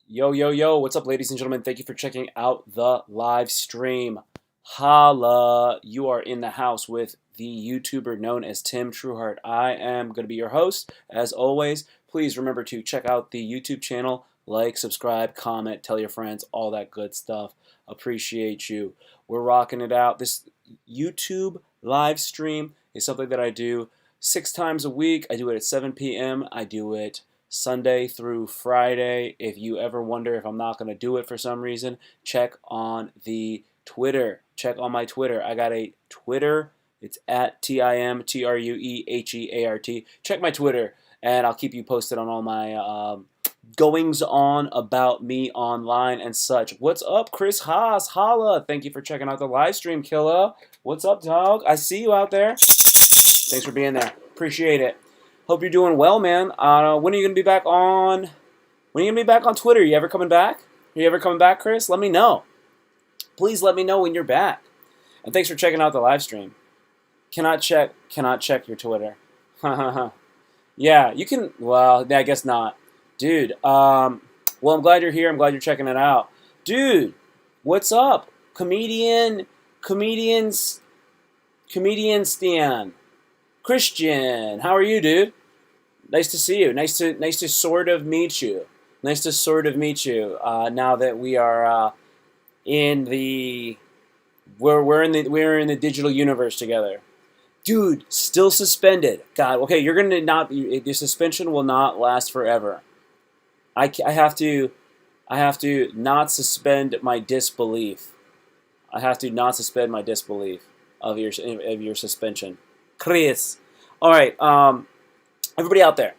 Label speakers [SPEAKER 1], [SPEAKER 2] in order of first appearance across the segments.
[SPEAKER 1] Yo, yo, yo, what's up, ladies and gentlemen? Thank you for checking out the live stream. Holla, you are in the house with the YouTuber known as Tim Trueheart. I am going to be your host. As always, please remember to check out the YouTube channel, like, subscribe, comment, tell your friends, all that good stuff. Appreciate you. We're rocking it out. This YouTube live stream is something that I do 6 times a week. I do it at 7 p.m. I do it Sunday through Friday. If you ever wonder if I'm not going to do it for some reason, check on the Twitter. Check on my Twitter. I got a Twitter. It's at TIMTRUEHEART. Check my Twitter, and I'll keep you posted on all my goings on about me online and such. What's up, Chris Haas? Holla. Thank you for checking out the live stream, killer. What's up, dog? I see you out there. Thanks for being there. Appreciate it. Hope you're doing well, man. When are you gonna be back on? When are you gonna be back on Twitter? You ever coming back? Are you ever coming back, Chris? Let me know. Please let me know when you're back. And thanks for checking out the live stream. Cannot check your Twitter. Yeah, you can. Well, I guess not, dude. Well, I'm glad you're here. I'm glad you're checking it out, dude. What's up, comedian Stan? Christian, how are you, dude? Nice to see you. Nice to sort of meet you. Nice to sort of meet you. Now that we are in the we're in the digital universe together, dude. Still suspended. God. Okay, you're gonna not. The suspension will not last forever. I have to not suspend my disbelief. I have to not suspend my disbelief of your suspension. Chris. All right, everybody out there.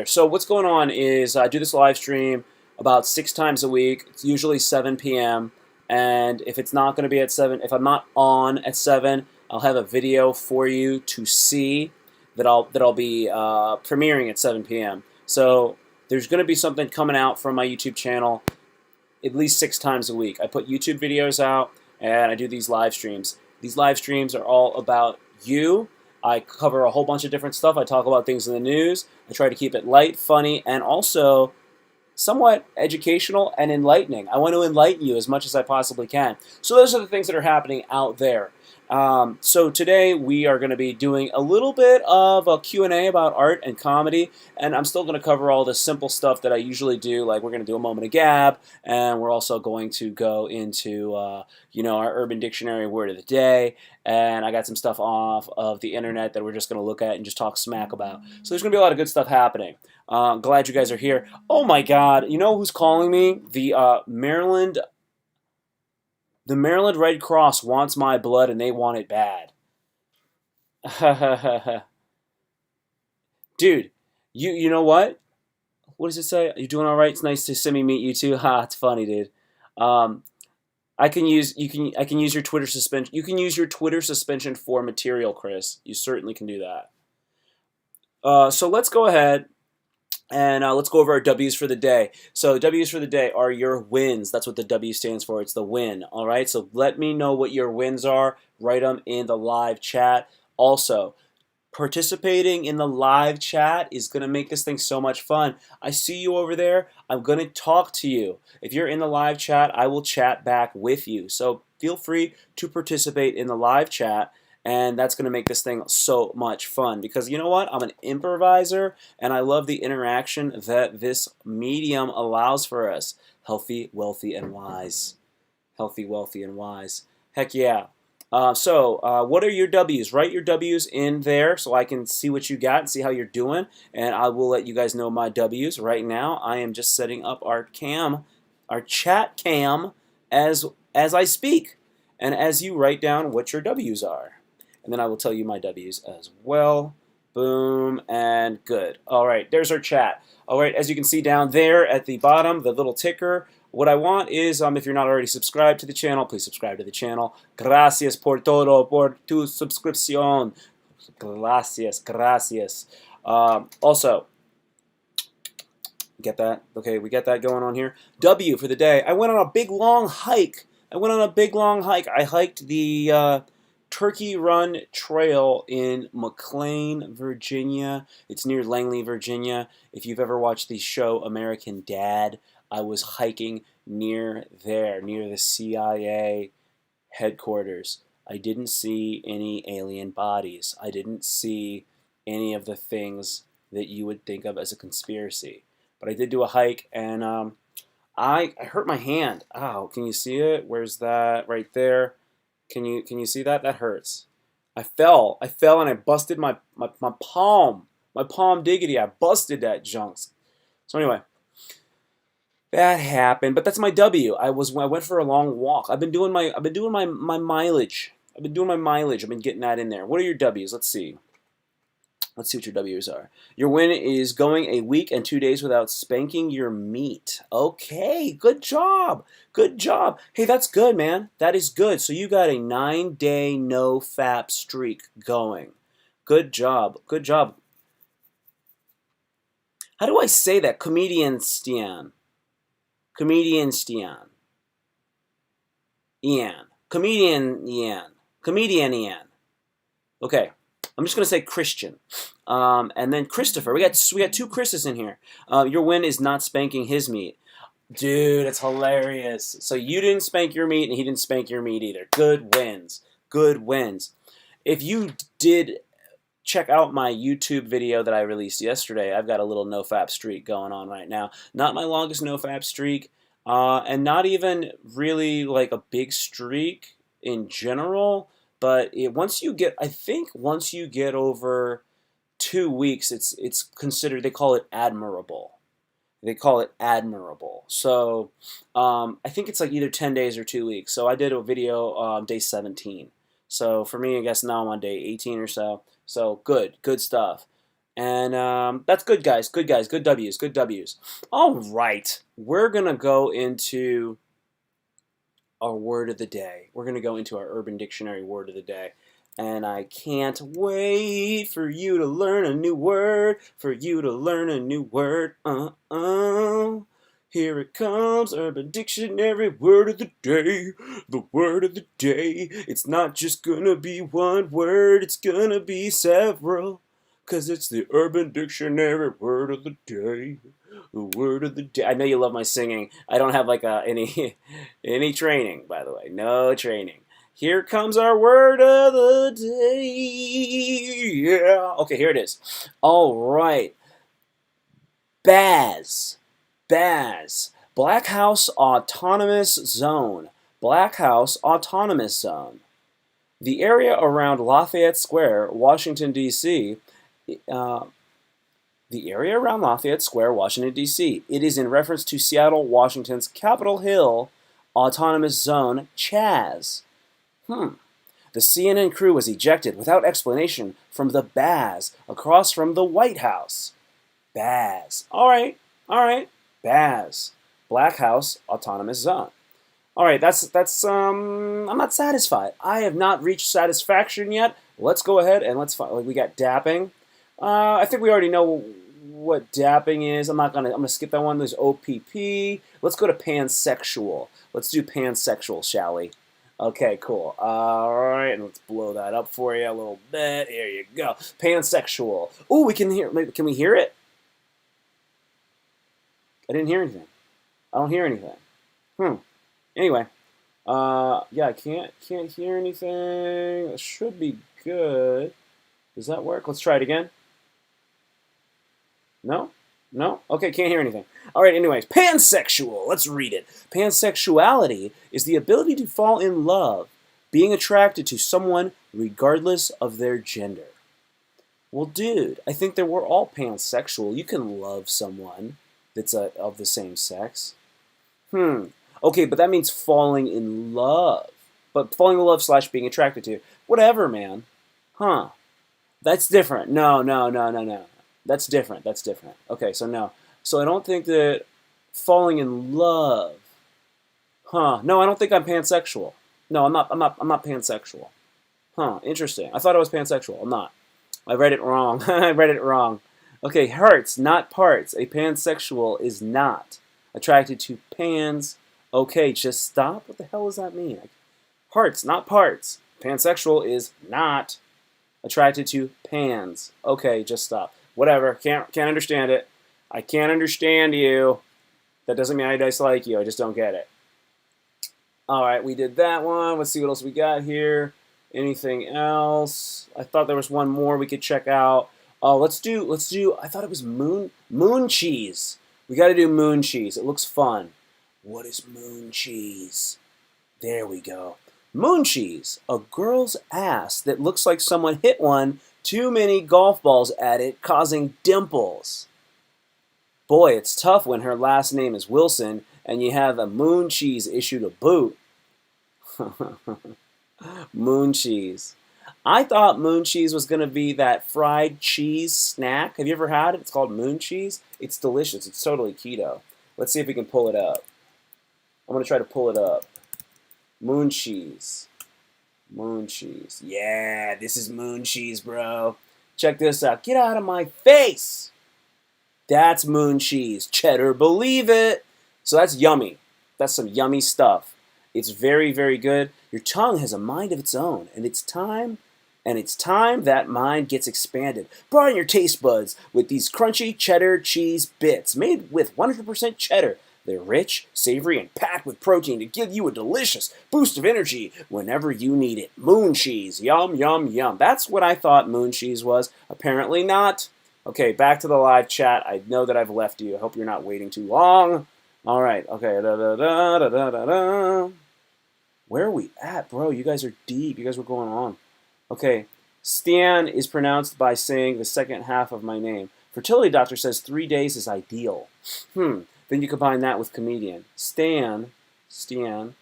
[SPEAKER 1] So what's going on is I do this live stream about 6 times a week. It's usually 7 p.m. And if it's not going to be at 7, if I'm not on at 7, I'll have a video for you to see that I'll be premiering at 7 p.m. So there's going to be something coming out from my YouTube channel at least 6 times a week. I put YouTube videos out and I do these live streams. These live streams are all about you. I cover a whole bunch of different stuff. I talk about things in the news. I try to keep it light, funny, and also somewhat educational and enlightening. I want to enlighten you as much as I possibly can. So those are the things that are happening out there. So today we are going to be doing a little bit of a Q&A about art and comedy, and I'm still going to cover all the simple stuff that I usually do, like we're going to do a moment of gab, and we're also going to go into our Urban Dictionary word of the day, and I got some stuff off of the internet that we're just going to look at and just talk smack about. So there's going to be a lot of good stuff happening. Glad you guys are here. Oh my God, you know who's calling me? The Maryland Red Cross wants my blood and they want it bad. Dude, you know what? What does it say? You doing all right? It's nice to see me meet you too. Ha, it's funny, dude. I can use your Twitter suspension. You can use your Twitter suspension for material, Chris. You certainly can do that. So let's go ahead and let's go over our W's for the day. So W's for the day are your wins. That's what the W stands for. It's the win. All right. So let me know what your wins are. Write them in the live chat. Also, participating in the live chat is going to make this thing so much fun. I see you over there. I'm going to talk to you. If you're in the live chat, I will chat back with you. So feel free to participate in the live chat. And that's going to make this thing so much fun because you know what? I'm an improviser and I love the interaction that this medium allows for us. Healthy, wealthy, and wise. Healthy, wealthy, and wise. Heck yeah. So what are your W's? Write your W's in there so I can see what you got and see how you're doing. And I will let you guys know my W's. Right now, I am just setting up our chat cam as I speak. And as you write down what your W's are. And then I will tell you my W's as well. Boom, and good. All right, there's our chat. All right, as you can see down there at the bottom, the little ticker, what I want is, if you're not already subscribed to the channel, please subscribe to the channel. Gracias por todo, por tu suscripción. Gracias. Also, get that? Okay, we get that going on here. W for the day. I went on a big, long hike. I hiked the Turkey Run Trail in McLean, Virginia. It's near Langley, Virginia. If you've ever watched the show American Dad, I was hiking near there, near the CIA headquarters. I didn't see any alien bodies. I didn't see any of the things that you would think of as a conspiracy. But I did do a hike, and I hurt my hand. Ow, can you see it? Where's that? Right there. Can you see that? That hurts. I fell, and I busted my palm. My palm diggity. I busted that junk. So anyway, that happened, but that's my W. I went for a long walk. I've been doing my mileage. I've been doing my mileage. I've been getting that in there. What are your W's? Let's see. Let's see what your W's are. Your win is going a week and 2 days without spanking your meat. Okay, good job. Good job. Hey, that's good, man. That is good. So you got a 9-day NoFab streak going. Good job. Good job. How do I say that? Comedian Stian. Comedian Stian. Ian. Comedian Ian. Comedian Ian. Okay. I'm just going to say Christian. And then Christopher. We got 2 Chris's in here. Your win is not spanking his meat. Dude, it's hilarious. So you didn't spank your meat, and he didn't spank your meat either. Good wins. Good wins. If you did check out my YouTube video that I released yesterday, I've got a little NoFab streak going on right now. Not my longest NoFab streak, and not even really like a big streak in general. But once you get over 2 weeks, it's considered. They call it admirable. They call it admirable. So I think it's like either 10 days or 2 weeks. So I did a video day 17. So for me, I guess now I'm on day 18 or so. So good stuff. And that's good, guys. Good guys. Good W's. Good W's. All right, we're gonna go into our word of the day. We're going to go into our Urban Dictionary word of the day. And I can't wait for you to learn a new word, for you to learn a new word. Here it comes, Urban Dictionary word of the day. The word of the day. It's not just going to be one word, it's going to be several. Because it's the Urban Dictionary word of the day. The word of the day. I know you love my singing. I don't have like any training, by the way. No training. Here comes our word of the day. Yeah. Okay, here it is. All right. Baz. Baz. Black House Autonomous Zone. Black House Autonomous Zone. The area around Lafayette Square, Washington, D.C., the area around Lafayette Square, Washington, D.C. It is in reference to Seattle, Washington's Capitol Hill Autonomous Zone, Chaz. The CNN crew was ejected without explanation from the Baz across from the White House. Baz. All right. Baz. Black House Autonomous Zone. All right, that's I'm not satisfied. I have not reached satisfaction yet. Let's go ahead and let's find. We got dapping. I think we already know what dapping is. I'm gonna skip that one. There's OPP. Let's go to pansexual. Let's do pansexual, shall we? Okay, cool. All right, and let's blow that up for you a little bit. Here you go. Pansexual. Ooh, we can hear. Can we hear it? I didn't hear anything. I don't hear anything. Anyway, yeah, I can't hear anything. It should be good. Does that work? Let's try it again. No? Okay, can't hear anything. All right, anyways, pansexual. Let's read it. Pansexuality is the ability to fall in love, being attracted to someone regardless of their gender. Well, dude, I think that we're all pansexual. You can love someone that's of the same sex. Okay, but that means falling in love. But falling in love / being attracted to. Whatever, man. That's different. No. That's different. Okay, so no. So I don't think that falling in love. No, I don't think I'm pansexual. No, I'm not pansexual. Interesting. I thought I was pansexual. I'm not. I read it wrong. Okay, hearts, not parts. A pansexual is not attracted to pans. Okay, just stop. What the hell does that mean? Hearts, not parts. Pansexual is not attracted to pans. Okay, just stop. Whatever. Can't understand it. I can't understand you. That doesn't mean I dislike you. I just don't get it. All right, we did that one. Let's see what else we got here. Anything else? I thought there was one more we could check out. Oh, let's do. I thought it was moon cheese. We got to do moon cheese. It looks fun. What is moon cheese? There we go. Moon cheese, a girl's ass that looks like someone hit one too many golf balls at it, causing dimples. Boy, it's tough when her last name is Wilson and you have a moon cheese issue to boot. Moon cheese. I thought moon cheese was going to be that fried cheese snack. Have you ever had it? It's called moon cheese. It's delicious. It's totally keto. Let's see if we can pull it up. I'm going to try to pull it up. Moon cheese. Moon cheese. Yeah, this is moon cheese, bro. Check this out. Get out of my face. That's moon cheese. Cheddar, believe it. So that's yummy. That's some yummy stuff. It's very, very good. Your tongue has a mind of its own, and it's time that mind gets expanded. Broaden your taste buds with these crunchy cheddar cheese bits made with 100% cheddar. They're rich, savory, and packed with protein to give you a delicious boost of energy whenever you need it. Moon cheese. Yum, yum, yum. That's what I thought moon cheese was. Apparently not. Okay, back to the live chat. I know that I've left you. I hope you're not waiting too long. All right. Okay. Where are we at, bro? You guys are deep. You guys were going on. Okay. Stan is pronounced by saying the second half of my name. Fertility doctor says 3 days is ideal. Then you combine that with comedian. Stan, comedian.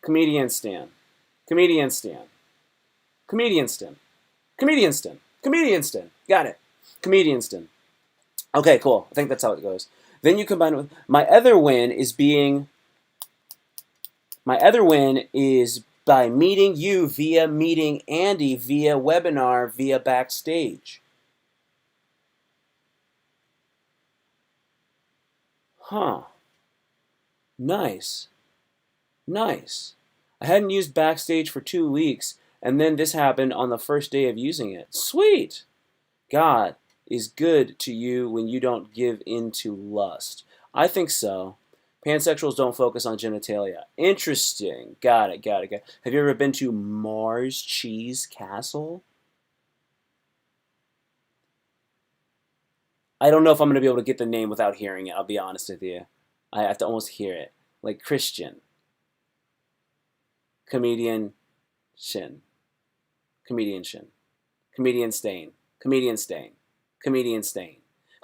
[SPEAKER 1] Comedian Stan. Comedian Stan. Comedian Stan. Comedian Stan. Comedian Stan. Got it. Comedian Stan. Okay, cool. I think that's how it goes. Then you combine it with my other win is by meeting you via meeting Andy via webinar via backstage. Huh. Nice. Nice. I hadn't used Backstage for 2 weeks, and then this happened on the first day of using it. Sweet! God is good to you when you don't give in to lust. I think so. Pansexuals don't focus on genitalia. Interesting. Got it. Have you ever been to Mars Cheese Castle? I don't know if I'm going to be able to get the name without hearing it, I'll be honest with you. I have to almost hear it. Like Christian. Comedian Shin. Comedian Shin. Comedian Stain. Comedian Stain. Comedian Stain.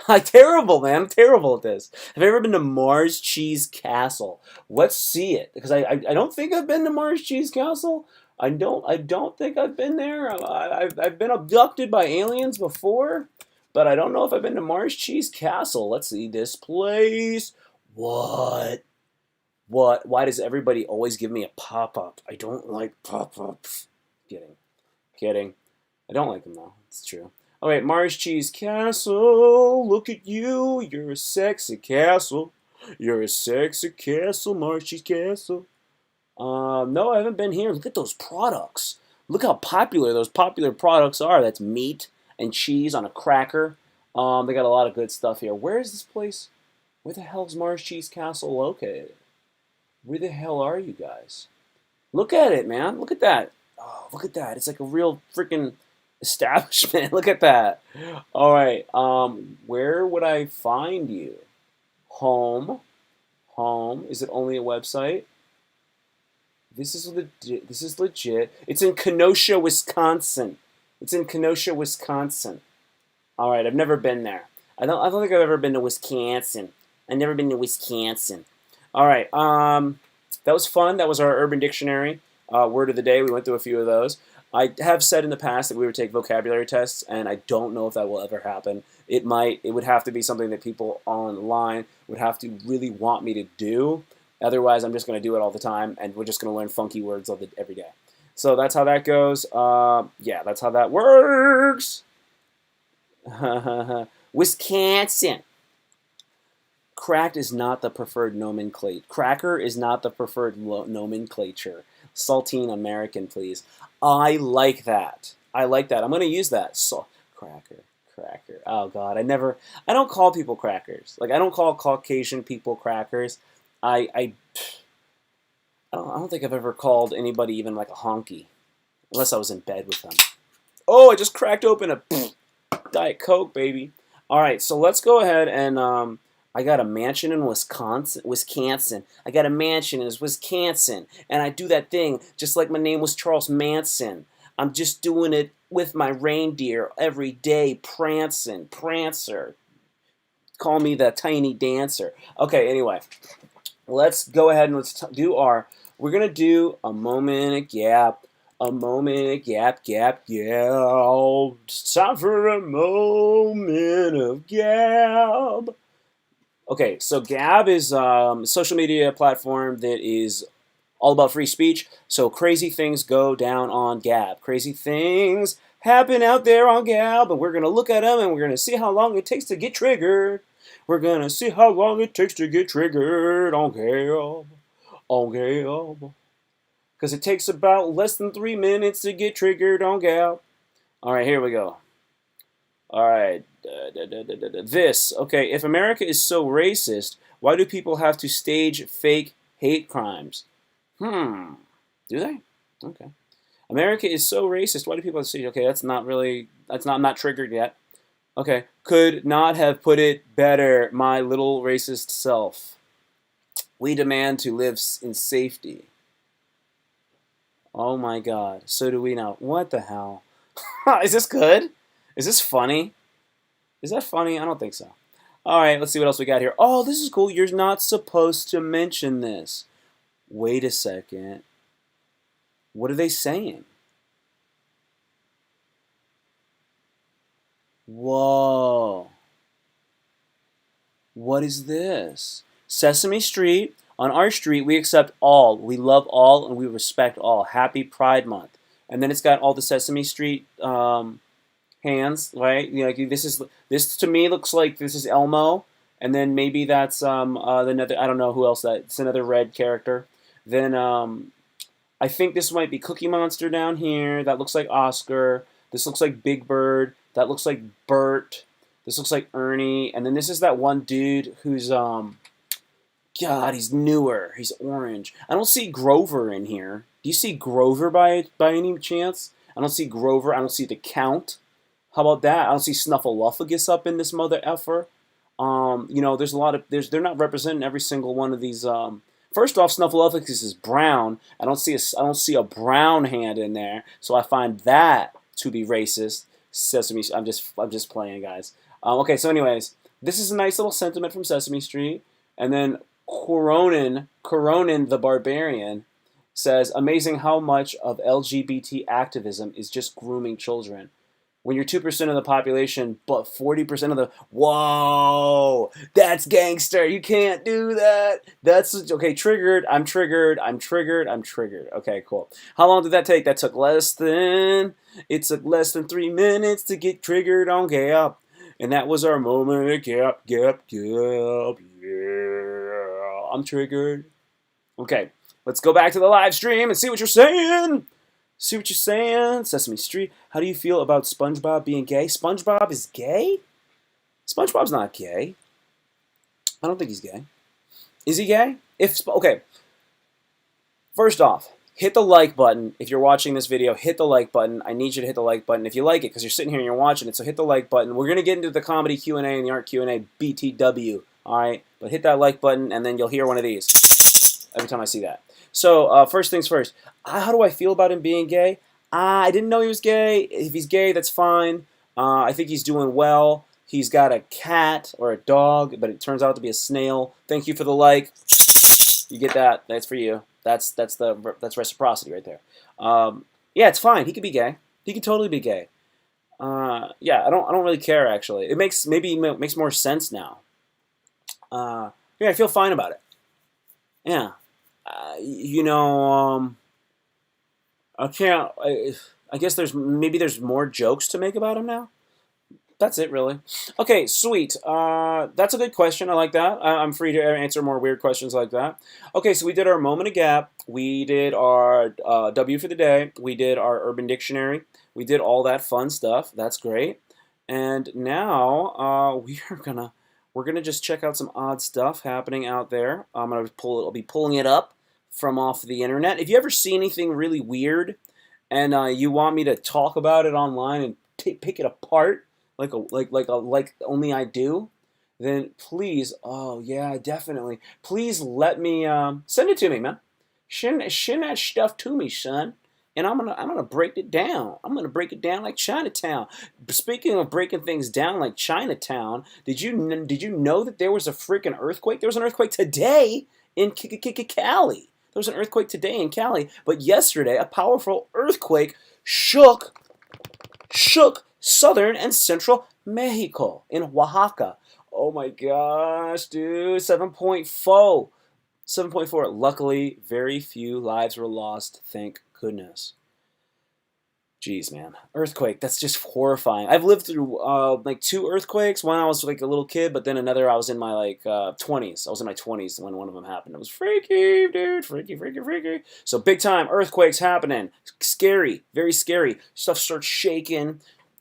[SPEAKER 1] I'm terrible, man. I'm terrible at this. Have you ever been to Mars Cheese Castle? Let's see it. Because I don't think I've been to Mars Cheese Castle. I don't think I've been there. I've been abducted by aliens before. But I don't know if I've been to Mars Cheese Castle. Let's see this place. What? Why does everybody always give me a pop-up? I don't like pop-ups. Kidding. I don't like them, though. It's true. All right, Mars Cheese Castle. Look at you. You're a sexy castle. You're a sexy castle, Mars Cheese Castle. No, I haven't been here. Look at those products. Look how popular those popular products are. That's meat and cheese on a cracker. They got a lot of good stuff here. Where is this place? Where the hell is Mars Cheese Castle located? Where the hell are you guys? Look at it, man. Look at that. Oh, look at that. It's like a real freaking establishment. Look at that. All right. Where would I find you? Home. Is it only a website? This is legit. It's in Kenosha, Wisconsin. All right. I've never been there. I don't think I've ever been to Wisconsin. I've never been to Wisconsin. All right. That was fun. That was our Urban Dictionary word of the day. We went through a few of those. I have said in the past that we would take vocabulary tests, and I don't know if that will ever happen. It might. It would have to be something that people online would have to really want me to do. Otherwise, I'm just going to do it all the time, and we're just going to learn funky words every day. So that's how that goes. Yeah, that's how that works. Wisconsin. Cracked is not the preferred nomenclature. Cracker is not the preferred nomenclature. Saltine American, please. I like that. I'm going to use that. So, cracker. cracker. Oh God, I don't call people crackers. Like I don't call Caucasian people crackers. I I don't think I've ever called anybody even like a honky, unless I was in bed with them. Oh, I just cracked open a Diet Coke, baby. All right, so let's go ahead and I got a mansion in Wisconsin. I got a mansion in Wisconsin, and I do that thing just like my name was Charles Manson. I'm just doing it with my reindeer every day, Prancer. Call me the tiny dancer. Okay, anyway, let's go ahead and we're going to do a moment of gap. A moment of gap. It's time for a moment of gap. Okay, so Gab is a social media platform that is all about free speech. So crazy things go down on Gab. Crazy things happen out there on Gab, and we're going to look at them, and we're going to see how long it takes to get triggered. We're going to see how long it takes to get triggered on Gab. On Gab. Because it takes about less than 3 minutes to get triggered on Gab. All right, here we go. All right. This. Okay, if America is so racist, why do people have to stage fake hate crimes? Do they? Okay. America is so racist. Why do people have to stage? Okay, I'm not triggered yet. Okay. Could not have put it better, my little racist self. We demand to live in safety. Oh my God. So do we now. What the hell? Is this good? Is this funny? Is that funny? I don't think so. All right, let's see what else we got here. Oh, this is cool. You're not supposed to mention this. Wait a second. What are they saying? Whoa. What is this? Sesame Street. On our street, we accept all. We love all, and we respect all. Happy Pride Month. And then it's got all the Sesame Street hands, right? You know, like this to me looks like this is Elmo, and then maybe that's another. I don't know who else that. It's another red character. Then I think this might be Cookie Monster down here. That looks like Oscar. This looks like Big Bird. That looks like Bert. This looks like Ernie. And then this is that one dude who's God, he's newer. He's orange. I don't see Grover in here. Do you see Grover by any chance? I don't see Grover. I don't see the Count. How about that? I don't see Snuffleupagus up in this mother effer. You know, there's a lot of they're not representing every single one of these. First off, Snuffleupagus is brown. I don't see a brown hand in there, so I find that to be racist. Sesame. I'm just playing, guys. Okay, so anyways, this is a nice little sentiment from Sesame Street, and then Coronin the Barbarian says, amazing how much of LGBT activism is just grooming children. When you're 2% of the population, but 40% of the... Whoa! That's gangster! You can't do that! That's... Okay, triggered. I'm triggered. Okay, cool. How long did that take? That took less than... It took less than 3 minutes to get triggered on Gap. And that was our moment. Gap, yeah. I'm triggered. Okay, let's go back to the live stream and see what you're saying. Sesame Street. How do you feel about SpongeBob being gay? SpongeBob is gay? SpongeBob's not gay. I don't think he's gay. Is he gay? Okay. First off, hit the like button. If you're watching this video, hit the like button. I need you to hit the like button if you like it, because you're sitting here and you're watching it. So hit the like button. We're gonna get into the comedy Q&A and the art Q&A BTW. All right, but hit that like button, and then you'll hear one of these every time I see that. So first things first. How do I feel about him being gay? I didn't know he was gay. If he's gay, that's fine. I think he's doing well. He's got a cat or a dog, but it turns out to be a snail. Thank you for the like. You get that? That's for you. That's reciprocity right there. Yeah, it's fine. He could be gay. He could totally be gay. Yeah, I don't really care actually. It makes more sense now. Yeah, I feel fine about it. Yeah. You know, I can't. I guess there's more jokes to make about him now. That's it, really. Okay, sweet. That's a good question. I like that. I'm free to answer more weird questions like that. Okay, so we did our moment of gap. We did our W for the day. We did our Urban Dictionary. We did all that fun stuff. That's great. And now we're gonna just check out some odd stuff happening out there. I'll be pulling it up from off the internet. If you ever see anything really weird, and you want me to talk about it online and pick it apart like only I do, then please, oh yeah, definitely, please let me send it to me, man. Send that stuff to me, son. And I'm gonna break it down. I'm gonna break it down like Chinatown. Speaking of breaking things down like Chinatown, did you know that there was a freaking earthquake? There was an earthquake today in Cali. There was an earthquake today in Cali, but yesterday a powerful earthquake shook southern and central Mexico in Oaxaca. Oh my gosh, dude, 7.4. 7.4. Luckily, very few lives were lost, thank goodness. Jeez, man. Earthquake, that's just horrifying. I've lived through like two earthquakes. One I was like a little kid, but then another I was in my like 20s. I was in my 20s when one of them happened. It was freaky, dude. Freaky, freaky, freaky. So big time earthquakes happening. Scary, very scary. Stuff starts shaking.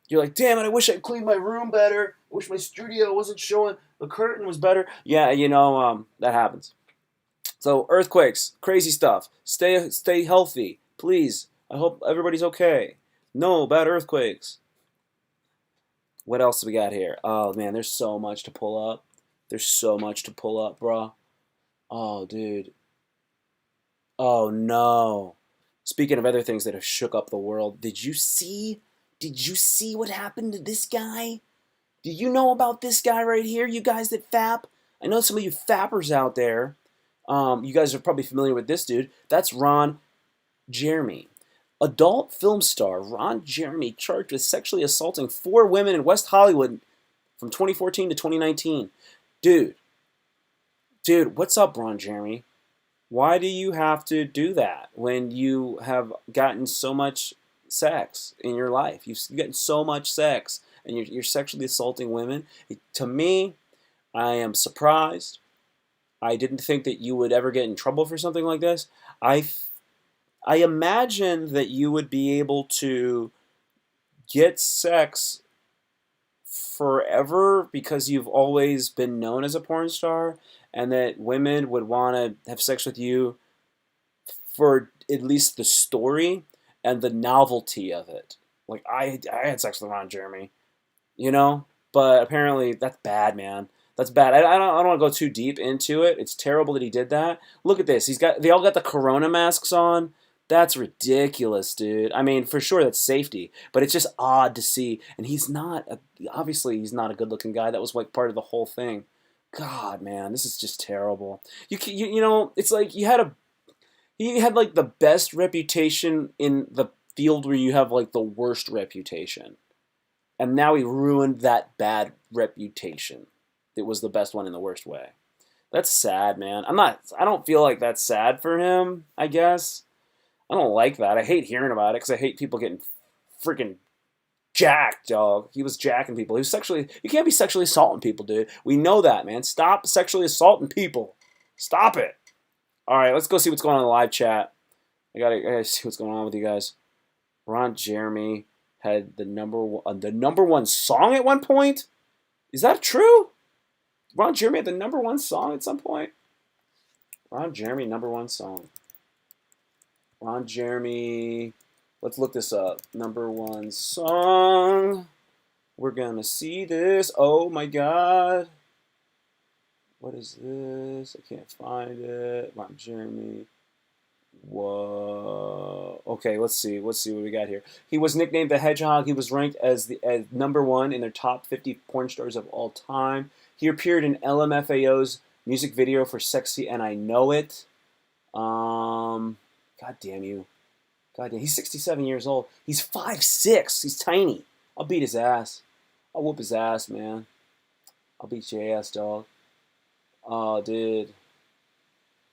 [SPEAKER 1] You're like, damn it, I wish I cleaned my room better. I wish my studio wasn't showing the curtain was better. Yeah, that happens. So earthquakes, crazy stuff. Stay healthy, please. I hope everybody's okay. No bad earthquakes. What else do we got here? Oh man, there's so much to pull up. There's so much to pull up, bro. Oh, dude. Oh no. Speaking of other things that have shook up the world, did you see? Did you see what happened to this guy? Do you know about this guy right here? You guys that fap? I know some of you fappers out there. You guys are probably familiar with this dude. That's Ron Jeremy. Adult film star Ron Jeremy charged with sexually assaulting 4 women in West Hollywood from 2014 to 2019. Dude, what's up, Ron Jeremy? Why do you have to do that when you have gotten so much sex in your life? You've gotten so much sex and you're sexually assaulting women. To me, I am surprised. I didn't think that you would ever get in trouble for something like this. I imagine that you would be able to get sex forever because you've always been known as a porn star, and that women would want to have sex with you for at least the story and the novelty of it. Like, I had sex with Ron Jeremy, but apparently that's bad, man. That's bad. I don't want to go too deep into it. It's terrible that he did that. Look at this. They all got the corona masks on. That's ridiculous, dude. I mean, for sure that's safety, but it's just odd to see. And obviously he's not a good-looking guy. That was like part of the whole thing. God, man, this is just terrible. It's like he had like the best reputation in the field where you have like the worst reputation. And now he ruined that bad reputation. It was the best one in the worst way. That's sad, man. I don't feel like that's sad for him, I guess. I don't like that. I hate hearing about it because I hate people getting freaking jacked, dog. He was jacking people. You can't be sexually assaulting people, dude. We know that, man. Stop sexually assaulting people. Stop it. All right, let's go see what's going on in the live chat. I gotta see what's going on with you guys. Ron Jeremy had the number one song at one point. Is that true? Ron Jeremy had the number one song at some point. Ron Jeremy, number one song. Ron Jeremy, let's look this up. Number one song. We're gonna see this. Oh my god. What is this? I can't find it. Ron Jeremy. Whoa. Okay, let's see. Let's see what we got here. He was nicknamed the Hedgehog. He was ranked as number one in their top 50 porn stars of all time. He appeared in LMFAO's music video for Sexy and I Know It. God damn you. God damn. He's 67 years old. He's 5'6". He's tiny. I'll beat his ass. I'll whoop his ass, man. I'll beat your ass, dog. Oh, dude.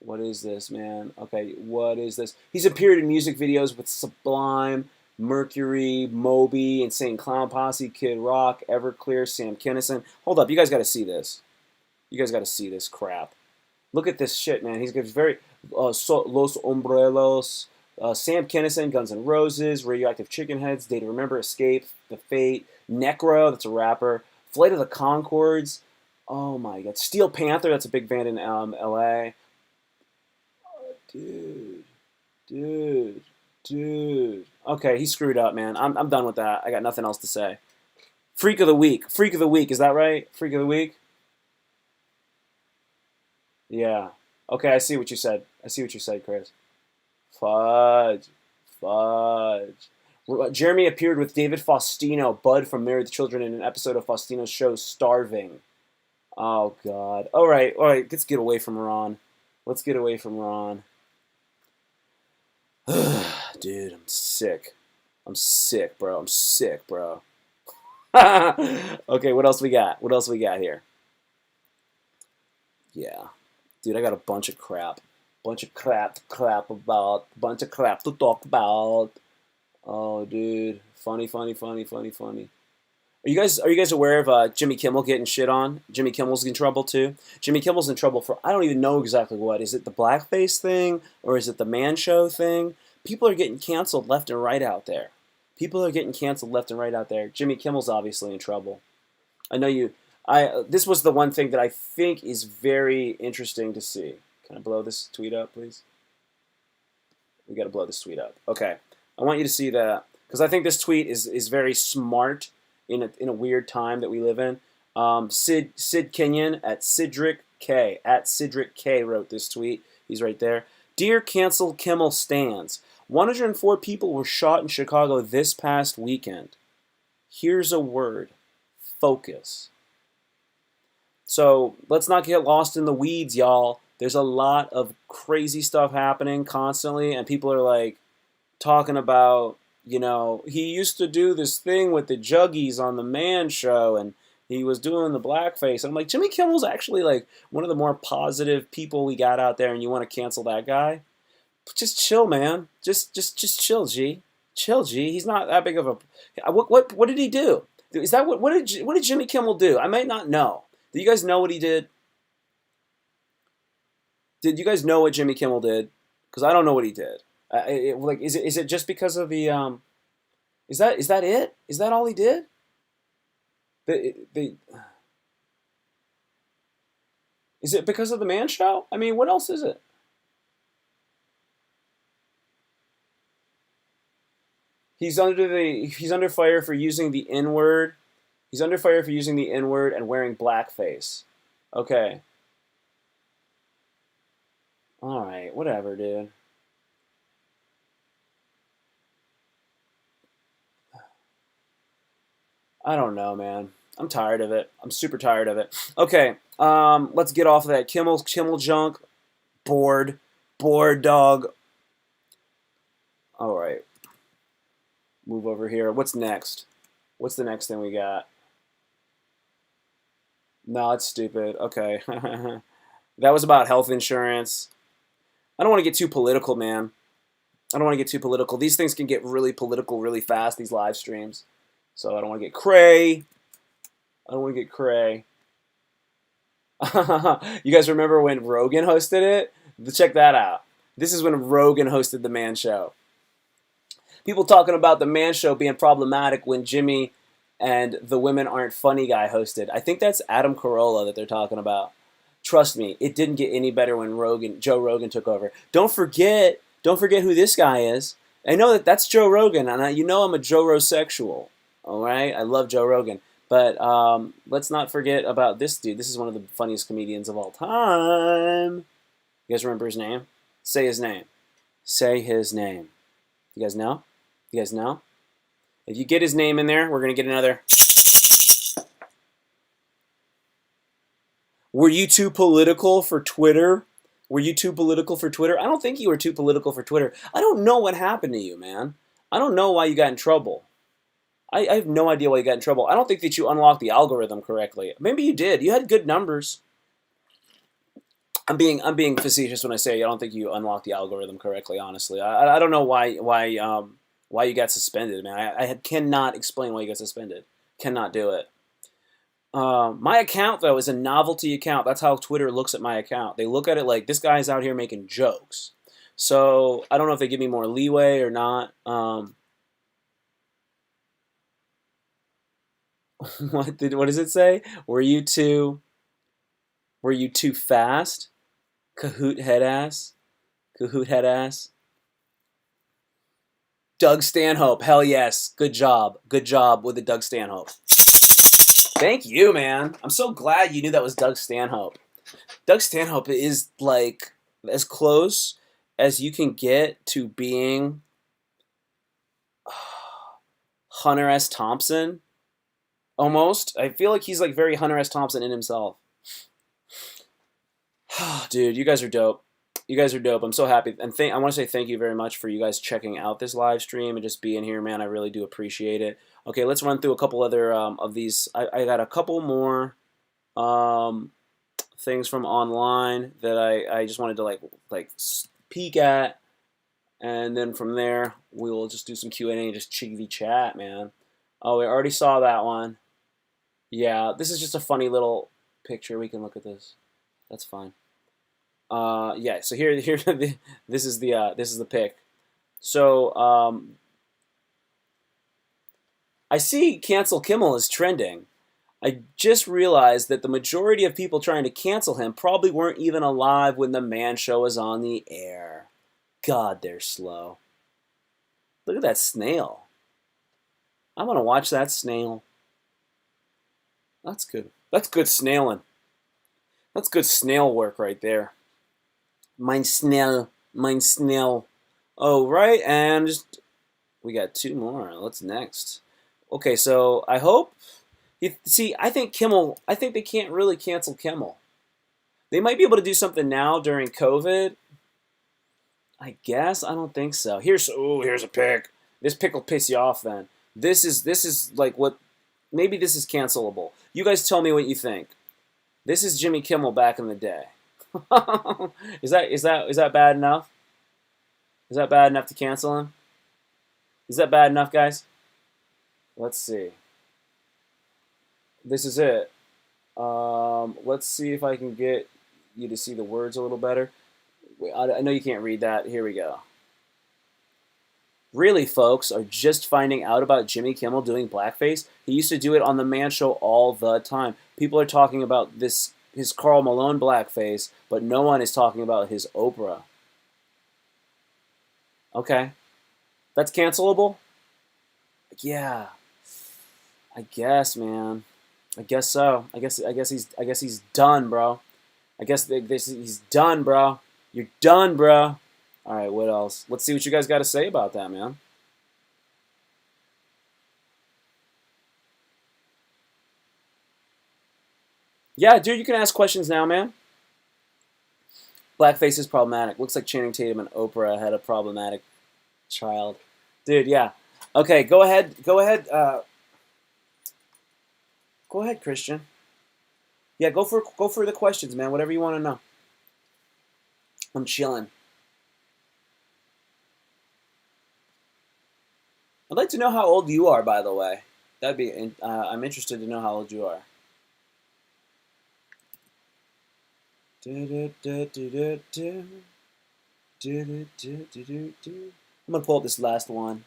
[SPEAKER 1] What is this, man? Okay, what is this? He's appeared in music videos with Sublime, Mercury, Moby, Insane Clown Posse, Kid Rock, Everclear, Sam Kinison. Hold up, you guys got to see this. You guys got to see this crap. Look at this shit, man. He's got very Los Umbrelos, Sam Kinison, Guns N' Roses, Radioactive Chicken Heads, Day to Remember, Escape, The Fate, Necro, that's a rapper, Flight of the Conchords, oh my god, Steel Panther, that's a big band in LA. Dude, dude, dude. Okay, he screwed up, man. I'm done with that. I got nothing else to say. Freak of the Week. Freak of the Week, is that right? Freak of the Week? Yeah. Okay, I see what you said. I see what you said, Chris. Fudge. Fudge. Jeremy appeared with David Faustino, Bud from Married with Children, in an episode of Faustino's show Starving. Oh, God. All right. Let's get away from Ron. Let's get away from Ron. Dude, I'm sick. I'm sick, bro. I'm sick, bro. Okay, what else we got? What else we got here? Yeah. Dude, I got a bunch of crap. Bunch of crap to crap about. Bunch of crap to talk about. Oh, dude. Funny. Are you guys aware of Jimmy Kimmel getting shit on? Jimmy Kimmel's in trouble too. Jimmy Kimmel's in trouble for, I don't even know exactly what. Is it the blackface thing or is it the man show thing? People are getting canceled left and right out there. People are getting canceled left and right out there. Jimmy Kimmel's obviously in trouble. I know you. This was the one thing that I think is very interesting to see. Can I blow this tweet up, please? We got to blow this tweet up. Okay. I want you to see that because I think this tweet is very smart in a weird time that we live in. Sid Kenyon at Sidrick K wrote this tweet. He's right there. Dear Cancel Kimmel stands, 104 people were shot in Chicago this past weekend. Here's a word: focus. So let's not get lost in the weeds, y'all. There's a lot of crazy stuff happening constantly, and people are like talking about, you know, he used to do this thing with the Juggies on the Man Show, and he was doing the blackface. And I'm like, Jimmy Kimmel's actually like one of the more positive people we got out there, and you want to cancel that guy? Just chill, man. Just chill, G. Chill, G. He's not that big of a. What did he do? Is that what did Jimmy Kimmel do? I might not know. Do you guys know what he did? Did you guys know what Jimmy Kimmel did? Because I don't know what he did. Like, is it just because of the Is that it? Is that all he did? Is it because of the Man Show? I mean, what else is it? He's under fire for using the N-word. He's under fire for using the N-word and wearing blackface. Okay. All right, whatever, dude. I don't know, man. I'm tired of it. I'm super tired of it. Okay, let's get off of that Kimmel junk. Bored, dog. All right. Move over here. What's next? What's the next thing we got? No, it's stupid. Okay. That was about health insurance. I don't want to get too political, man. I don't want to get too political. These things can get really political really fast, these live streams. So I don't want to get cray. I don't want to get cray. You guys remember when Rogan hosted it? Check that out. This is when Rogan hosted the Man Show. People talking about the Man Show being problematic when Jimmy and the Women Aren't Funny guy hosted. I think that's Adam Carolla that they're talking about. Trust me, it didn't get any better when Joe Rogan took over. Don't forget who this guy is. I know that's Joe Rogan, and you know I'm a Joe Rosexual. All right, I love Joe Rogan, but let's not forget about this dude. This is one of the funniest comedians of all time. You guys remember his name? Say his name. Say his name. You guys know? You guys know? If you get his name in there, we're gonna get another. Were you too political for Twitter? Were you too political for Twitter? I don't think you were too political for Twitter. I don't know what happened to you, man. I don't know why you got in trouble. I have no idea why you got in trouble. I don't think that you unlocked the algorithm correctly. Maybe you did. You had good numbers. I'm being facetious when I say I don't think you unlocked the algorithm correctly. Honestly, I don't know why you got suspended, man. I cannot explain why you got suspended. Cannot do it. My account, though, is a novelty account. That's how Twitter looks at my account. They look at it like, this guy's out here making jokes. So I don't know if they give me more leeway or not. What does it say? Were you too fast? Kahoot head ass. Kahoot head ass. Doug Stanhope. Hell yes. Good job. Good job with the Doug Stanhope. Thank you, man. I'm so glad you knew that was Doug Stanhope. Doug Stanhope is like as close as you can get to being Hunter S. Thompson. Almost. I feel like he's like very Hunter S. Thompson in himself. Dude, you guys are dope. You guys are dope. I'm so happy. And I want to say thank you very much for you guys checking out this live stream and just being here, man. I really do appreciate it. Okay, let's run through a couple other of these. I got a couple more things from online that I just wanted to like peek at. And then from there, we will just do some Q&A and just chiggy chat, man. Oh, we already saw that one. Yeah, this is just a funny little picture. We can look at this. That's fine. Yeah. So here, this is the pic. So I see cancel Kimmel is trending. I just realized that the majority of people trying to cancel him probably weren't even alive when the man show was on the air. God, they're slow. Look at that snail. I want to watch that snail. That's good. That's good snailing. That's good snail work right there. Mein Snell. Mein Snell. Oh, right, and just we got two more. What's next? Okay, so I hope see, I think they can't really cancel Kimmel. They might be able to do something now during COVID. I guess. I don't think so. Here's a pic. This pic will piss you off then. This is like what maybe this is cancelable. You guys tell me what you think. This is Jimmy Kimmel back in the day. Is that bad enough? Is that bad enough to cancel him? Is that bad enough, guys? Let's see. This is it. Let's see if I can get you to see the words a little better. Wait, I know you can't read that. Here we go. Really, folks are just finding out about Jimmy Kimmel doing blackface. He used to do it on the Man Show all the time. People are talking about his Karl Malone blackface, but no one is talking about his Oprah. Okay, that's cancelable. Yeah, I guess, man. I guess so. I guess he's done, bro. I guess he's done, bro. You're done, bro. All right, what else? Let's see what you guys got to say about that, man. Yeah, dude, you can ask questions now, man. Blackface is problematic. Looks like Channing Tatum and Oprah had a problematic child. Dude, yeah. Okay, go ahead. Go ahead, Christian. Yeah, go for the questions, man. Whatever you want to know. I'm chilling. I'd like to know how old you are, by the way. That'd be. I'm interested to know how old you are. I'm gonna pull up this last one.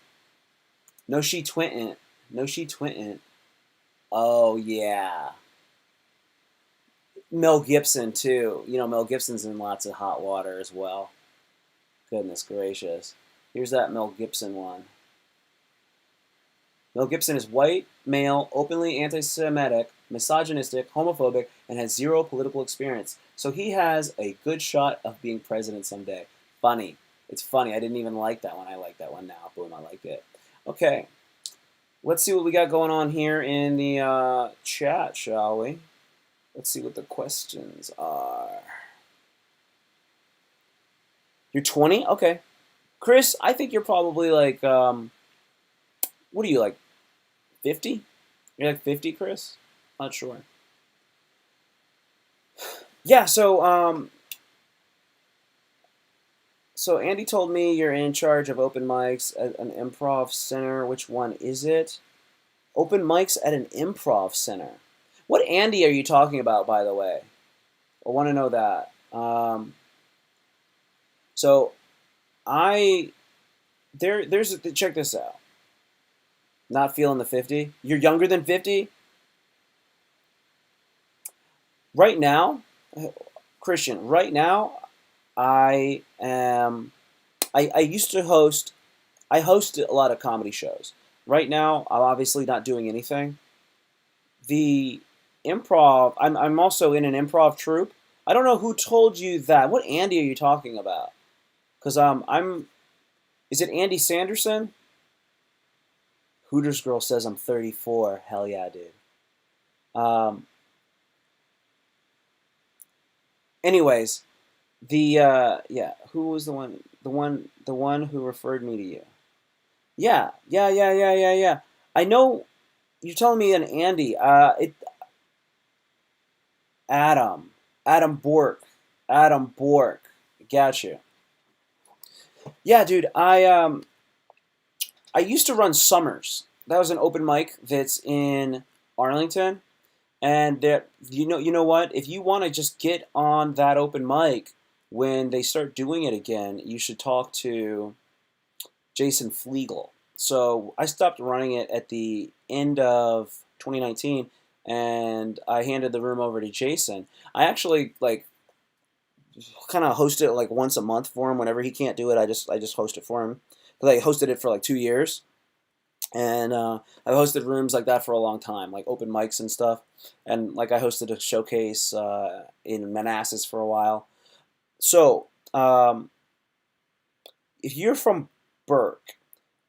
[SPEAKER 1] No, she twintin'. No, she twintin'. Oh yeah. Mel Gibson too. You know, Mel Gibson's in lots of hot water as well. Goodness gracious. Here's that Mel Gibson one. Mel Gibson is white, male, openly anti-Semitic, misogynistic, homophobic, and has zero political experience. So he has a good shot of being president someday. Funny. It's funny. I didn't even like that one. I like that one now. Boom, I like it. Okay. Let's see what we got going on here in the chat, shall we? Let's see what the questions are. You're 20? Okay. Chris, I think you're probably like, what are you, like 50? You're like 50, Chris? Not sure. Yeah, so Andy told me you're in charge of open mics at an improv center. Which one is it? Open mics at an improv center. What Andy are you talking about, by the way? I want to know that. So I check this out. Not feeling the 50. You're younger than 50 right now, Christian. Right now, I am. I used to host. I hosted a lot of comedy shows. Right now, I'm obviously not doing anything. The improv. I'm also in an improv troupe. I don't know who told you that. What Andy are you talking about? Because I'm. Is it Andy Sanderson? Hooters girl says I'm 34. Hell yeah, dude. Um, anyways, yeah, who was the one who referred me to you? Yeah, yeah, yeah, yeah, yeah, yeah. I know you're telling me an Andy. It Adam, Adam Bork, Adam Bork. Gotcha. Yeah, dude. I used to run Summers. That was an open mic that's in Arlington, and that you know what? If you want to just get on that open mic when they start doing it again, you should talk to Jason Flegel. So I stopped running it at the end of 2019, and I handed the room over to Jason. I actually like kind of host it like once a month for him. Whenever he can't do it, I just host it for him because I hosted it for like 2 years, and I've hosted rooms like that for a long time, like open mics and stuff. And like I hosted a showcase in Manassas for a while. So if you're from Burke,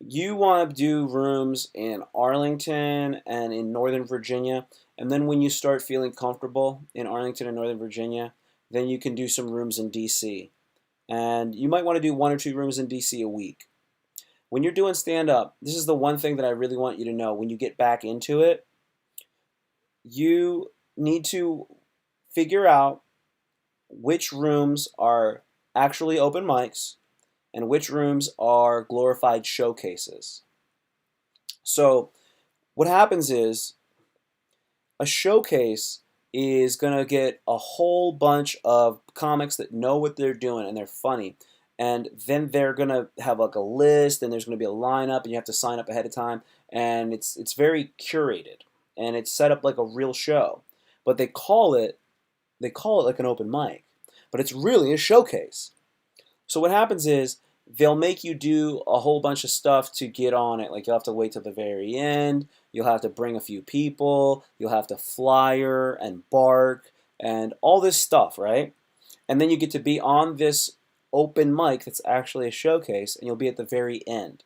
[SPEAKER 1] you want to do rooms in Arlington and in Northern Virginia. And then when you start feeling comfortable in Arlington and Northern Virginia, then you can do some rooms in DC. And you might want to do 1 or 2 rooms in DC a week. When you're doing stand up, this is the one thing that I really want you to know. When you get back into it, you need to figure out which rooms are actually open mics and which rooms are glorified showcases. So, what happens is a showcase is going to get a whole bunch of comics that know what they're doing and they're funny. And then they're going to have like a list and there's going to be a lineup and you have to sign up ahead of time. And it's very curated and it's set up like a real show. But they call it like an open mic. But it's really a showcase. So what happens is they'll make you do a whole bunch of stuff to get on it. Like you'll have to wait till the very end. You'll have to bring a few people. You'll have to flyer and bark and all this stuff, right? And then you get to be on this open mic that's actually a showcase, and you'll be at the very end.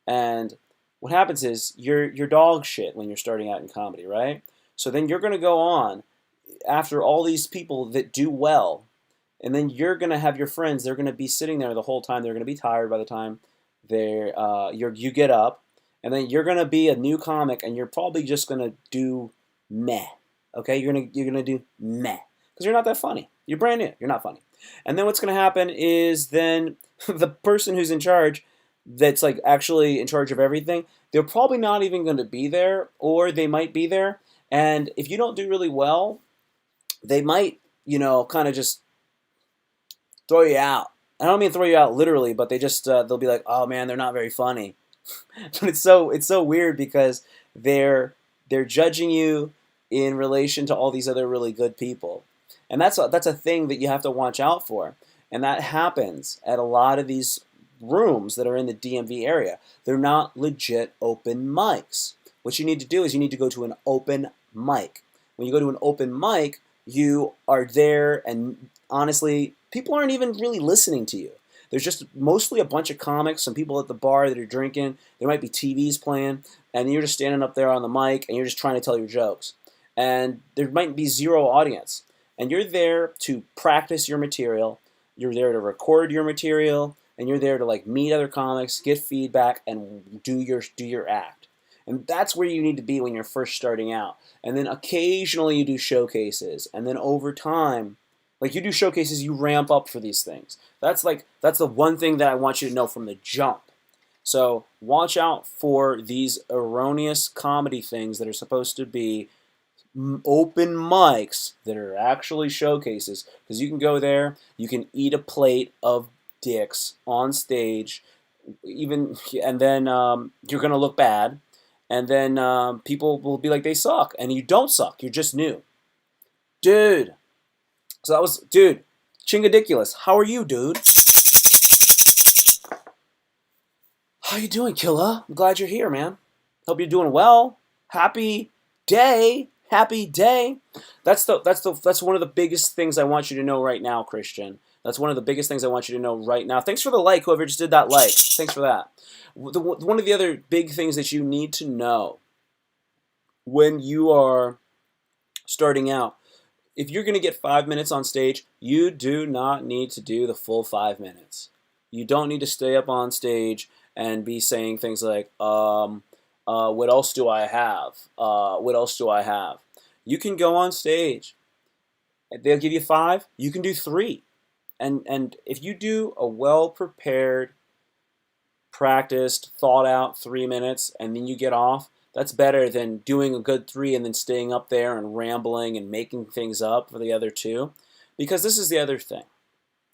[SPEAKER 1] And what happens is you're dog shit when you're starting out in comedy, right? So then you're going to go on after all these people that do well, and then you're gonna have your friends. They're gonna be sitting there the whole time. They're gonna be tired by the time you get up, and then you're gonna be a new comic, and you're probably just gonna do meh. Okay, you're gonna do meh because you're not that funny. You're brand new. You're not funny. And then what's gonna happen is then the person who's in charge, that's like actually in charge of everything, they're probably not even gonna be there, or they might be there. And if you don't do really well, they might, kind of just throw you out. I don't mean throw you out literally, but they'll be like, "Oh man, they're not very funny." But it's so weird because they're judging you in relation to all these other really good people, and that's a thing that you have to watch out for, and that happens at a lot of these rooms that are in the DMV area. They're not legit open mics. What you need to do is you need to go to an open mic. When you go to an open mic, you are there, and honestly, people aren't even really listening to you. There's just mostly a bunch of comics, some people at the bar that are drinking. There might be TVs playing, and you're just standing up there on the mic, and you're just trying to tell your jokes. And there might be zero audience. And you're there to practice your material. You're there to record your material, and you're there to like meet other comics, get feedback, and do your act. And that's where you need to be when you're first starting out. And then occasionally you do showcases, and then over time, like you do showcases, you ramp up for these things. That's the one thing that I want you to know from the jump. So watch out for these erroneous comedy things that are supposed to be open mics that are actually showcases, because you can go there, you can eat a plate of dicks on stage, and then you're gonna look bad, and then people will be like they suck, and you don't suck. You're just new, dude. So that was, dude, Chingadiculous. How are you, dude? How you doing, Killa? I'm glad you're here, man. Hope you're doing well. Happy day. Happy day. That's one of the biggest things I want you to know right now, Christian. That's one of the biggest things I want you to know right now. Thanks for the like, whoever just did that like. Thanks for that. One of the other big things that you need to know when you are starting out, if you're going to get 5 minutes on stage, you do not need to do the full 5 minutes. You don't need to stay up on stage and be saying things like, what else do I have? What else do I have? You can go on stage. They'll give you 5. You can do 3. And if you do a well-prepared, practiced, thought-out 3 minutes and then you get off, that's better than doing a good 3 and then staying up there and rambling and making things up for the other 2. Because this is the other thing.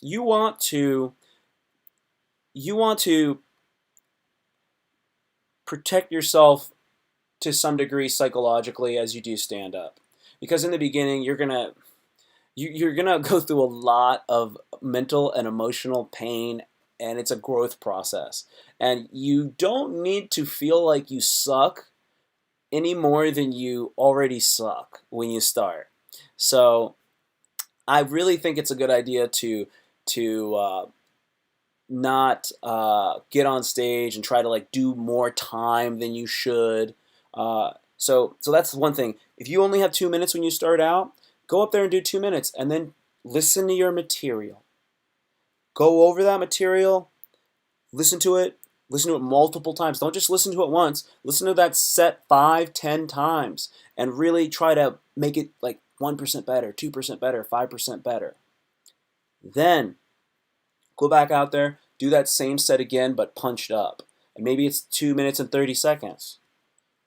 [SPEAKER 1] You want to protect yourself to some degree psychologically as you do stand up. Because in the beginning you're gonna go through a lot of mental and emotional pain, and it's a growth process. And you don't need to feel like you suck any more than you already suck when you start. So I really think it's a good idea to not get on stage and try to like do more time than you should. So that's one thing. If you only have 2 minutes when you start out, go up there and do 2 minutes and then listen to your material. Go over that material, listen to it multiple times. Don't just listen to it once. Listen to that set 5, 10 times and really try to make it like 1% better, 2% better, 5% better. Then go back out there, do that same set again, but punched up. And maybe it's 2 minutes and 30 seconds.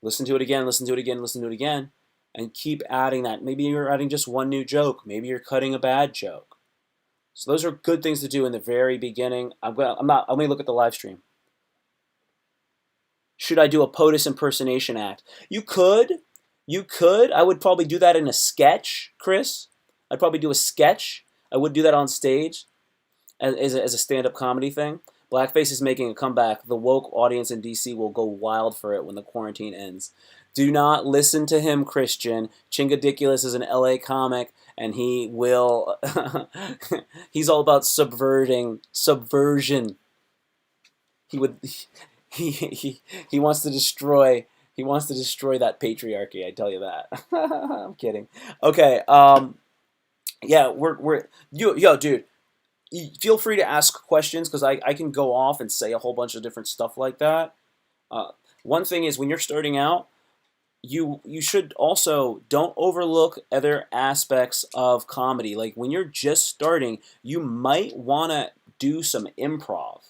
[SPEAKER 1] Listen to it again, listen to it again, listen to it again, and keep adding that. Maybe you're adding just one new joke. Maybe you're cutting a bad joke. So those are good things to do in the very beginning. Let me look at the live stream. Should I do a POTUS impersonation act? You could. I would probably do that in a sketch, Chris. I'd probably do a sketch. I would do that on stage as a stand-up comedy thing. Blackface is making a comeback. The woke audience in DC will go wild for it when the quarantine ends. Do not listen to him, Christian. Chingadiculous is an LA comic, and he will... he's all about subversion. He would... He wants to destroy... He wants to destroy that patriarchy, I tell you that. I'm kidding. Okay, yeah, yo, dude, feel free to ask questions, because I can go off and say a whole bunch of different stuff like that. One thing is, when you're starting out, you should also don't overlook other aspects of comedy. Like when you're just starting, you might want to do some improv.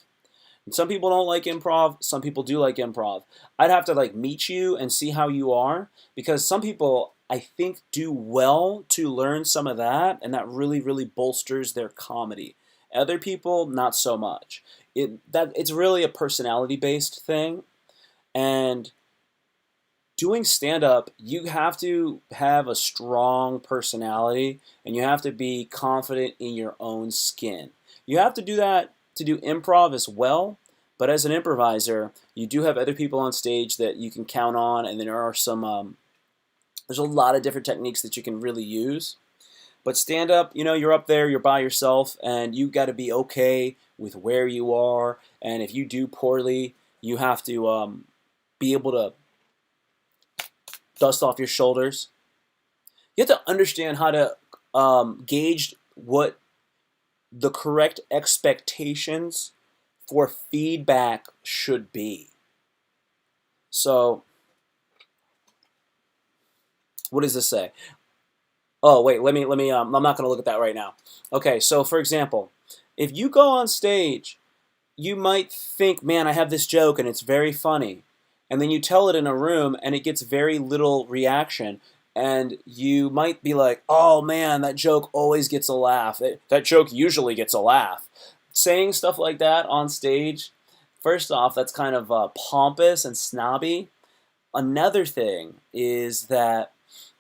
[SPEAKER 1] And some people don't like improv, some people do like improv. I'd have to like meet you and see how you are, because some people I think do well to learn some of that, and that really, really bolsters their comedy. Other people, not so much. It's really a personality-based thing, and doing stand-up, you have to have a strong personality, and you have to be confident in your own skin. You have to do that to do improv as well, but as an improviser, you do have other people on stage that you can count on, and there are some, there's a lot of different techniques that you can really use. But stand-up, you're up there, you're by yourself, and you got to be okay with where you are, and if you do poorly, you have to be able to dust off your shoulders. You have to understand how to gauge what the correct expectations for feedback should be. So, what does this say? Oh, wait, let me, I'm not going to look at that right now. Okay, so for example, if you go on stage, you might think, man, I have this joke and it's very funny. And then you tell it in a room and it gets very little reaction. And you might be like, oh man, that joke always gets a laugh. That joke usually gets a laugh. Saying stuff like that on stage, first off, that's kind of pompous and snobby. Another thing is that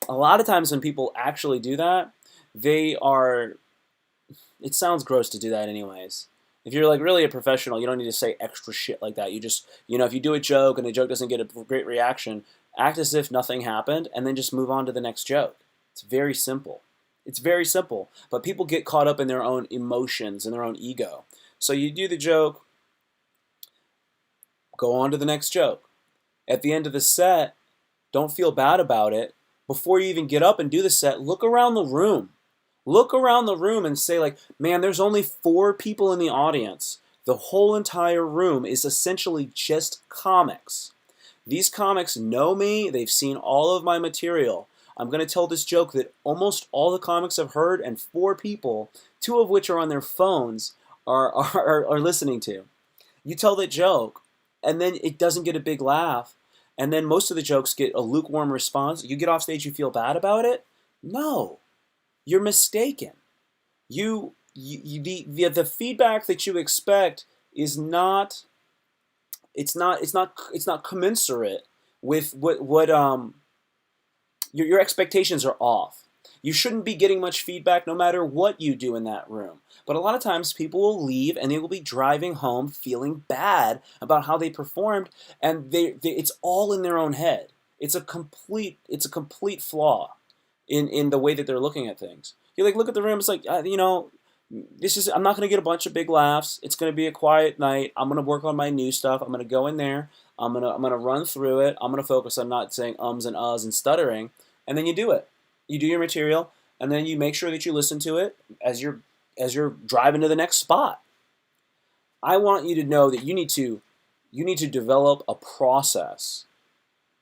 [SPEAKER 1] a lot of times when people actually do that, they are. It sounds gross to do that, anyways. If you're like really a professional, you don't need to say extra shit like that. You just, if you do a joke and the joke doesn't get a great reaction, act as if nothing happened and then just move on to the next joke. It's very simple. It's very simple. But people get caught up in their own emotions and their own ego. So you do the joke, go on to the next joke. At the end of the set, don't feel bad about it. Before you even get up and do the set, look around the room. Look around the room and say, like, man, there's only 4 people in the audience. The whole entire room is essentially just comics. These comics know me. They've seen all of my material. I'm going to tell this joke that almost all the comics have heard, and 4 people, 2 of which are on their phones, are listening to. You tell that joke, and then it doesn't get a big laugh, and then most of the jokes get a lukewarm response. You get off stage, you feel bad about it? No. You're mistaken. The feedback that you expect is not. It's not commensurate with what your expectations are off. You shouldn't be getting much feedback no matter what you do in that room. But a lot of times people will leave and they will be driving home feeling bad about how they performed, and it's all in their own head. It's a complete flaw in the way that they're looking at things. You like look at the room. It's like I'm not gonna get a bunch of big laughs. It's gonna be a quiet night. I'm gonna work on my new stuff. I'm gonna go in there. I'm gonna run through it. I'm gonna focus on not saying ums and uhs and stuttering. And then you do it. You do your material, and then you make sure that you listen to it as you're driving to the next spot. I want you to know that you need to develop a process,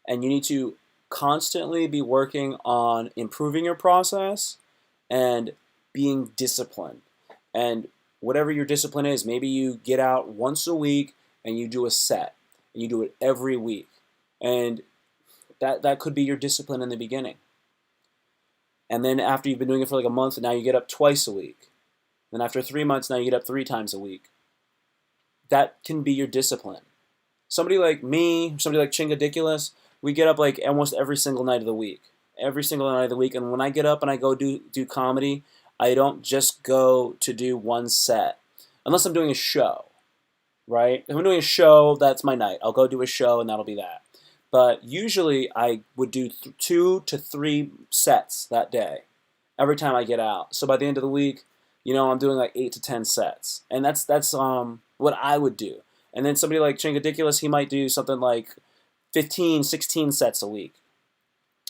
[SPEAKER 1] and you need to constantly be working on improving your process and being disciplined. And whatever your discipline is, maybe you get out once a week and you do a set, and you do it every week. And that could be your discipline in the beginning. And then after you've been doing it for like a month, now you get up twice a week. Then after 3 months, now you get up 3 times a week. That can be your discipline. Somebody like me, somebody like Chingadiculous, we get up like almost every single night of the week. Every single night of the week. And when I get up and I go do comedy, I don't just go to do one set. Unless I'm doing a show, right? If I'm doing a show, that's my night. I'll go do a show and that'll be that. But usually I would do 2 to 3 sets that day every time I get out. So by the end of the week, I'm doing like 8 to 10 sets. And that's what I would do. And then somebody like Chingadiculous, he might do something like 15, 16 sets a week.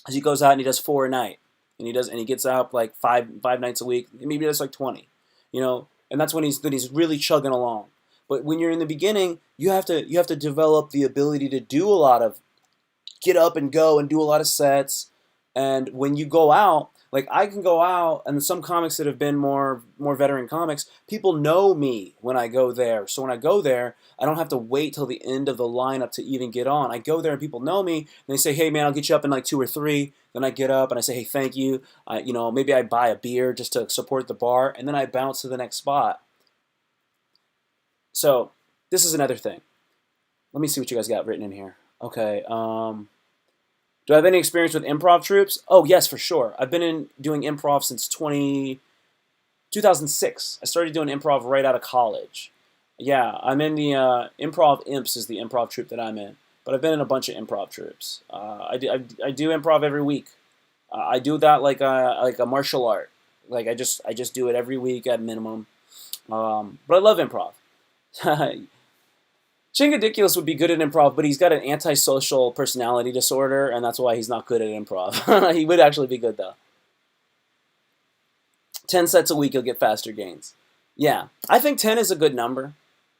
[SPEAKER 1] As he goes out and he does 4 a night. And he gets out like five nights a week. Maybe he does like 20. And that's when he's really chugging along. But when you're in the beginning, you have to develop the ability to do a lot of get up and go and do a lot of sets. And when you go out, like I can go out, and some comics that have been more veteran comics, people know me when I go there. So when I go there, I don't have to wait till the end of the lineup to even get on. I go there and people know me, and they say, "Hey man, I'll get you up in like 2 or 3." Then I get up and I say, "Hey, thank you." Maybe I buy a beer just to support the bar, and then I bounce to the next spot. So this is another thing. Let me see what you guys got written in here. Okay. Do I have any experience with improv troupes? Oh, yes, for sure. I've been doing improv since 2006. I started doing improv right out of college. Yeah, I'm in the Improv Imps is the improv troupe that I'm in. But I've been in a bunch of improv troupes. I do improv every week. I do that like a martial art. Like I just do it every week at minimum. But I love improv. Chingadiculous would be good at improv, but he's got an antisocial personality disorder, and that's why he's not good at improv. He would actually be good, though. 10 sets a week, you'll get faster gains. Yeah, I think 10 is a good number.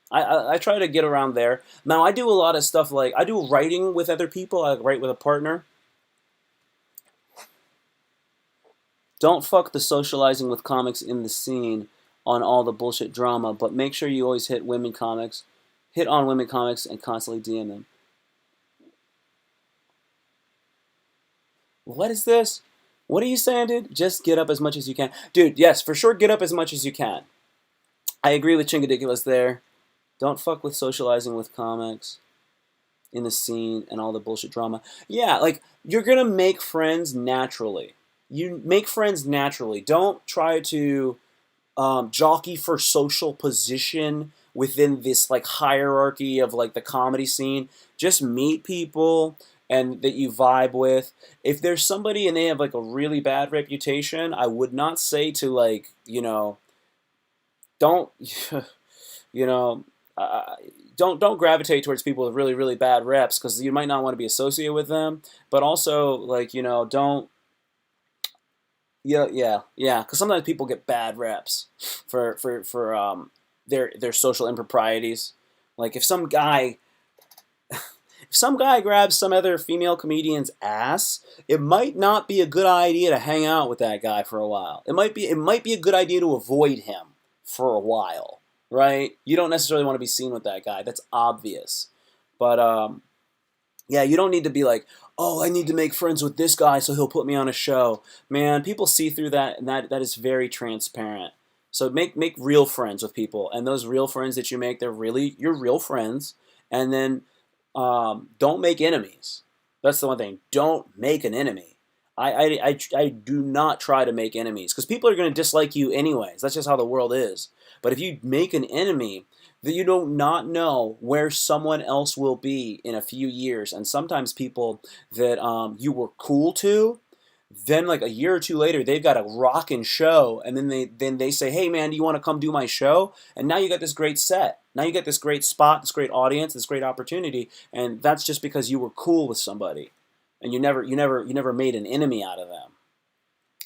[SPEAKER 1] I try to get around there. Now, I do a lot of stuff like, I do writing with other people. I write with a partner. Don't fuck the socializing with comics in the scene on all the bullshit drama, but make sure you always hit on women comics and constantly DM them. What is this? What are you saying, dude? Just get up as much as you can. Dude, yes, for sure get up as much as you can. I agree with Chingadiculous there. Don't fuck with socializing with comics in the scene and all the bullshit drama. Yeah, like you're gonna make friends naturally. You make friends naturally. Don't try to jockey for social position within this like hierarchy of like the comedy scene. Just meet people and that you vibe with. If there's somebody and they have like a really bad reputation, I would not say to like don't you know uh, don't gravitate towards people with really bad reps because you might not want to be associated with them. But also like don't yeah, because sometimes people get bad reps for their social improprieties. Like if some guy grabs some other female comedian's ass, it might not be a good idea to hang out with that guy for a while. It might be a good idea to avoid him for a while, right? You don't necessarily want to be seen with that guy. That's obvious, but yeah, you don't need to be like, oh, I need to make friends with this guy so he'll put me on a show. Man, people see through that, and that is very transparent. So make real friends with people, and those real friends that you make, they're really your real friends. And then don't make enemies. That's the one thing. Don't make an enemy. I do not try to make enemies because people are going to dislike you anyways. That's just how the world is. But if you make an enemy, that you do not know where someone else will be in a few years. And sometimes people that you were cool to, then like a year or two later, they've got a rockin' show, and then they say, "Hey man, do you want to come do my show?" And now you got this great set. Now you got this great spot, this great audience, this great opportunity, and that's just because you were cool with somebody, and you never made an enemy out of them.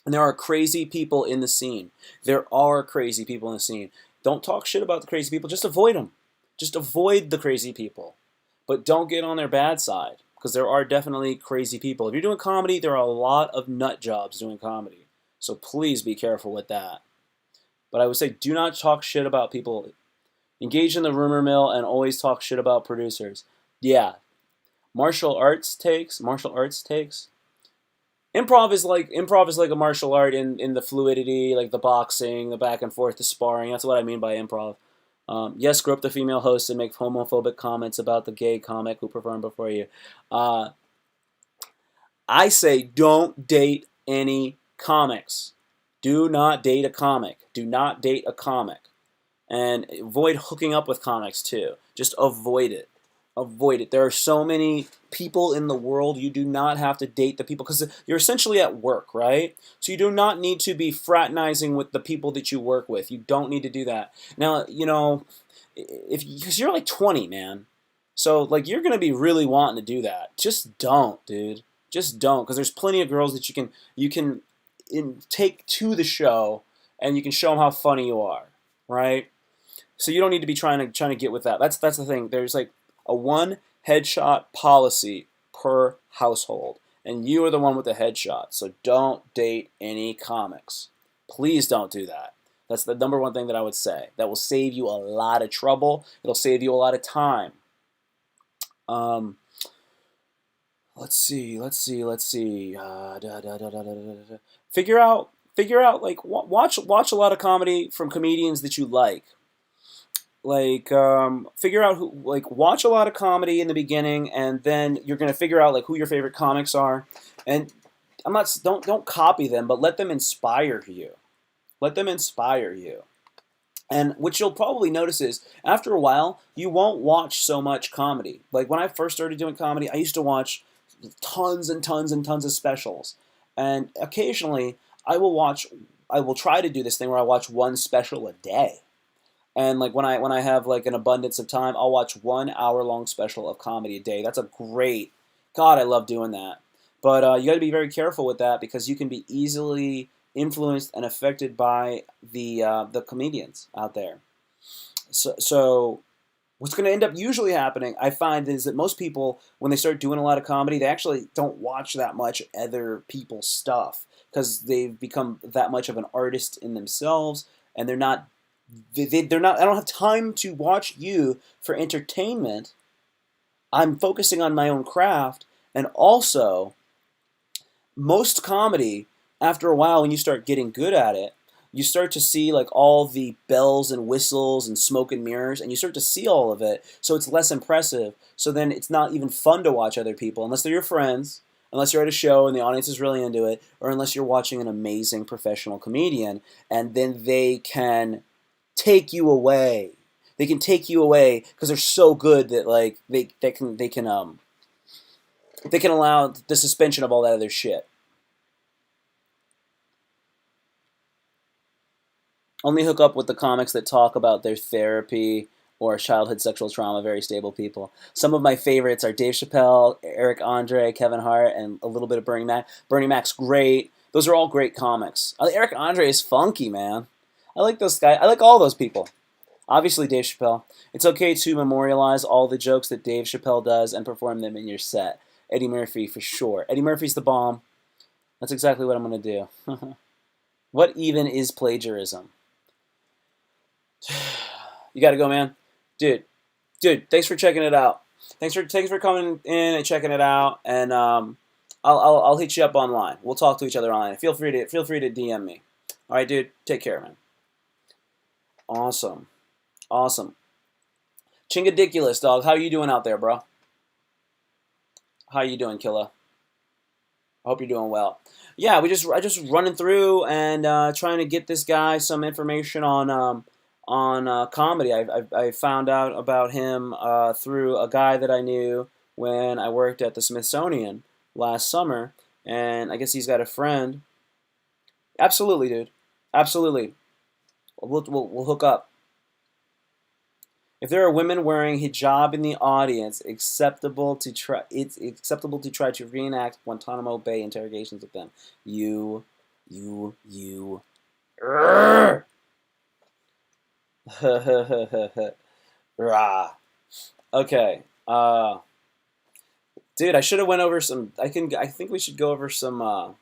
[SPEAKER 1] And there are crazy people in the scene. There are crazy people in the scene. Don't talk shit about the crazy people. Just avoid them. Just avoid the crazy people. But don't get on their bad side because there are definitely crazy people. If you're doing comedy, there are a lot of nut jobs doing comedy. So please be careful with that. But I would say do not talk shit about people. Engage in the rumor mill and always talk shit about producers. Yeah. Martial arts takes. Improv is like a martial art in the fluidity, like the boxing, the back and forth, the sparring. That's what I mean by improv. Yes, grope the female host and make homophobic comments about the gay comic who performed before you. Uh, I say don't date any comics. Do not date a comic. Do not date a comic. And avoid hooking up with comics too. Just avoid it. Avoid it. There are so many people in the world. You do not have to date the people because you're essentially at work, right? So you do not need to be fraternizing with the people that you work with. You don't need to do that. Now, if because you're like 20, man. So like you're gonna be really wanting to do that. Just don't, dude. Just don't, because there's plenty of girls that you can take to the show, and you can show them how funny you are, right? So you don't need to be trying to get with that. That's the thing. There's like a one headshot policy per household, and you are the one with the headshot. So don't date any comics. Please don't do that. That's the number one thing that I would say. That will save you a lot of trouble. It'll save you a lot of time. Let's see. Figure out. Like watch a lot of comedy from comedians that you like. Like figure out who, like watch a lot of comedy in the beginning, and then you're gonna figure out like who your favorite comics are. And I'm not don't copy them, but let them inspire you. Let them inspire you. And what you'll probably notice is, after a while, you won't watch so much comedy. Like when I first started doing comedy, I used to watch tons and tons and tons of specials. And occasionally, I will try to do this thing where I watch one special a day. And like when I have like an abundance of time, I'll watch 1 hour long special of comedy a day. That's a great, God, I love doing that. But you got to be very careful with that because you can be easily influenced and affected by the comedians out there. So what's going to end up usually happening, I find, is that most people, when they start doing a lot of comedy, they actually don't watch that much other people's stuff because they've become that much of an artist in themselves, and they're not. They're not. I don't have time to watch you for entertainment. I'm focusing on my own craft, and also most comedy, after a while, when you start getting good at it, you start to see like all the bells and whistles and smoke and mirrors, and you start to see all of it, so it's less impressive. So then it's not even fun to watch other people unless they're your friends, unless you're at a show and the audience is really into it, or unless you're watching an amazing professional comedian, and then they can take you away. They can take you away because they're so good that like they can allow the suspension of all that other shit. Only hook up with the comics that talk about their therapy or childhood sexual trauma, very stable people. Some of my favorites are Dave Chappelle, Eric Andre, Kevin Hart, and a little bit of Bernie Mac. Bernie Mac's great. Those are all great comics. Eric Andre is funky, man. I like those guys. I like all those people. Obviously, Dave Chappelle. It's okay to memorialize all the jokes that Dave Chappelle does and perform them in your set. Eddie Murphy, for sure. Eddie Murphy's the bomb. That's exactly what I'm going to do. What even is plagiarism? You got to go, man. Dude, thanks for checking it out. Thanks for coming in and checking it out. And I'll hit you up online. We'll talk to each other online. Feel free to DM me. All right, dude. Take care, man. Awesome. Chingadiculous, dog. How you doing out there, bro? How you doing, Killa? I hope you're doing well. Yeah, I just running through and trying to get this guy some information on comedy. I found out about him through a guy that I knew when I worked at the Smithsonian last summer, and I guess he's got a friend. Absolutely, dude. Absolutely. We'll hook up. If there are women wearing hijab in the audience, it's acceptable to try to reenact Guantanamo Bay interrogations with them. Rah. Okay. Dude, I should have went over some. I think we should go over some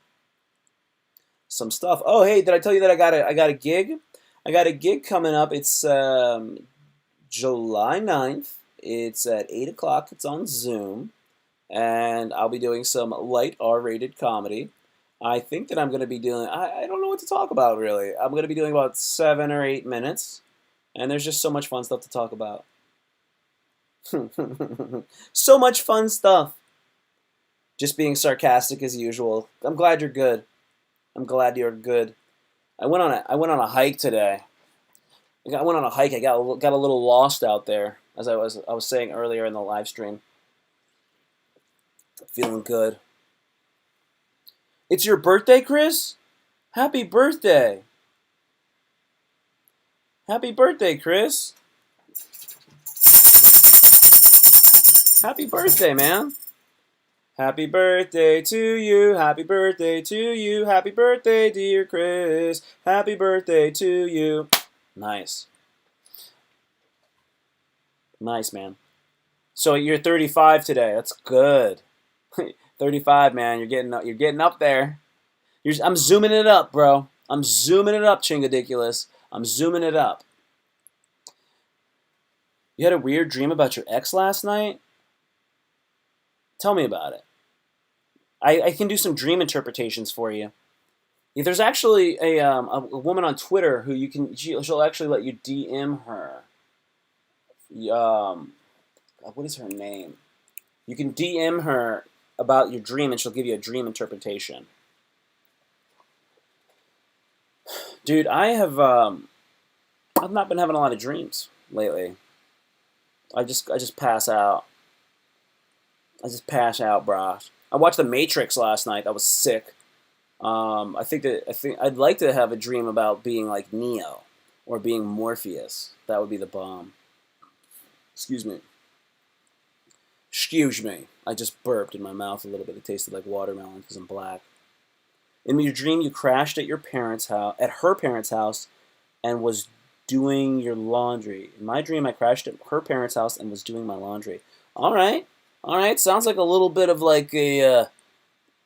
[SPEAKER 1] stuff. Oh, hey, did I tell you that I got a gig? I got a gig coming up. It's July 9th. It's at 8 o'clock. It's on Zoom. And I'll be doing some light R-rated comedy. I think that I'm going to be doing... I don't know what to talk about, really. I'm going to be doing about 7 or 8 minutes. And there's just so much fun stuff to talk about. So much fun stuff. Just being sarcastic as usual. I'm glad you're good. I'm glad you're good. I went on a hike today. I went on a hike. I got a little lost out there, as I was saying earlier in the live stream. Feeling good. It's your birthday, Chris? Happy birthday. Happy birthday, Chris. Happy birthday, man. Happy birthday to you. Happy birthday to you. Happy birthday, dear Chris. Happy birthday to you. Nice. Nice, man. So you're 35 today. That's good. 35, man. You're getting up there. I'm zooming it up, bro. I'm zooming it up, Chingadiculous. I'm zooming it up. You had a weird dream about your ex last night? Tell me about it. I can do some dream interpretations for you. There's actually a woman on Twitter who she'll actually let you DM her. What is her name? You can DM her about your dream, and she'll give you a dream interpretation. Dude, I've not been having a lot of dreams lately. I just pass out. I just pass out, brah. I watched The Matrix last night. That was sick. I think I'd like to have a dream about being like Neo or being Morpheus. That would be the bomb. Excuse me. Excuse me. I just burped in my mouth a little bit. It tasted like watermelon because I'm black. In your dream, you crashed at her parents' house, and was doing your laundry. In my dream, I crashed at her parents' house and was doing my laundry. All right. Sounds like a little bit of like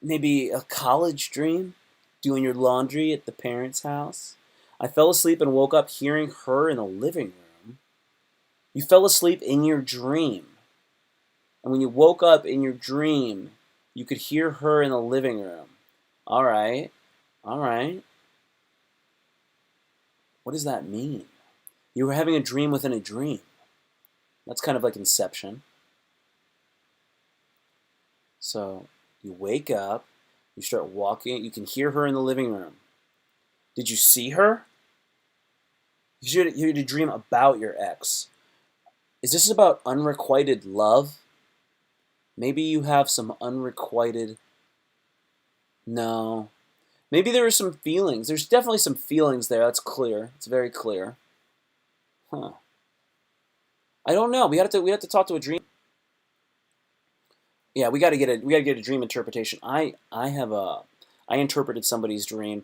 [SPEAKER 1] maybe a college dream, doing your laundry at the parents' house. I fell asleep and woke up hearing her in the living room. You fell asleep in your dream. And when you woke up in your dream, you could hear her in the living room. All right. What does that mean? You were having a dream within a dream. That's kind of like Inception. So you wake up, you start walking, you can hear her in the living room. Did you see her? You had a dream about your ex. Is this about unrequited love? Maybe you have some unrequited... No. Maybe there are some feelings. There's definitely some feelings there. That's clear. It's very clear. Huh. I don't know. We have to talk to a dream. Yeah, we got to get a dream interpretation. I interpreted somebody's dream.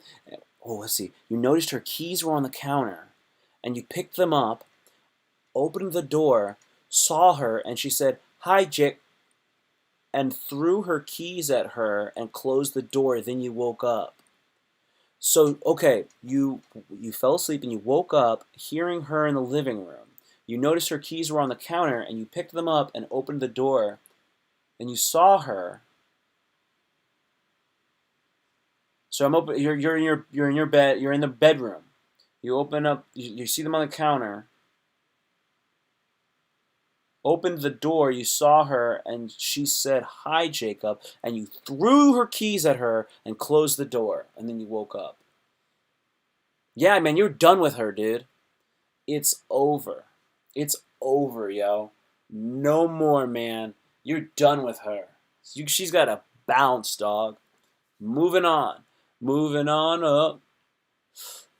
[SPEAKER 1] Oh, let's see. You noticed her keys were on the counter, and you picked them up, opened the door, saw her, and she said, "Hi, Jake," and threw her keys at her and closed the door. Then you woke up. So, okay, you fell asleep and you woke up hearing her in the living room. You noticed her keys were on the counter, and you picked them up and opened the door, and you saw her. So I'm open. You're in your bed. You're in the bedroom. You open up. You see them on the counter. Opened the door. You saw her, and she said, "Hi, Jacob," and you threw her keys at her and closed the door, and then you woke up. Yeah, man, you're done with her, dude. It's over. It's over, yo. No more, man. You're done with her. She's got to bounce, dog. Moving on. Moving on up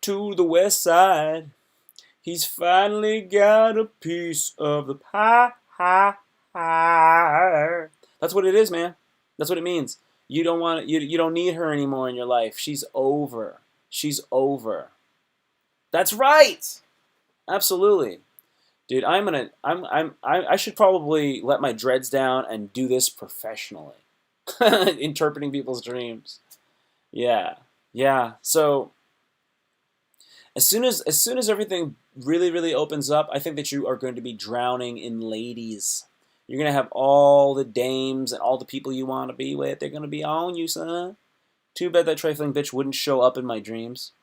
[SPEAKER 1] to the west side. He's finally got a piece of the pie. That's what it is, man. That's what it means. You don't need her anymore in your life. She's over. She's over. That's right. Absolutely. Dude, I should probably let my dreads down and do this professionally. Interpreting people's dreams. Yeah. Yeah. So as soon as everything really opens up, I think that you are going to be drowning in ladies. You're going to have all the dames and all the people you want to be with. They're going to be on you, son. Too bad that trifling bitch wouldn't show up in my dreams.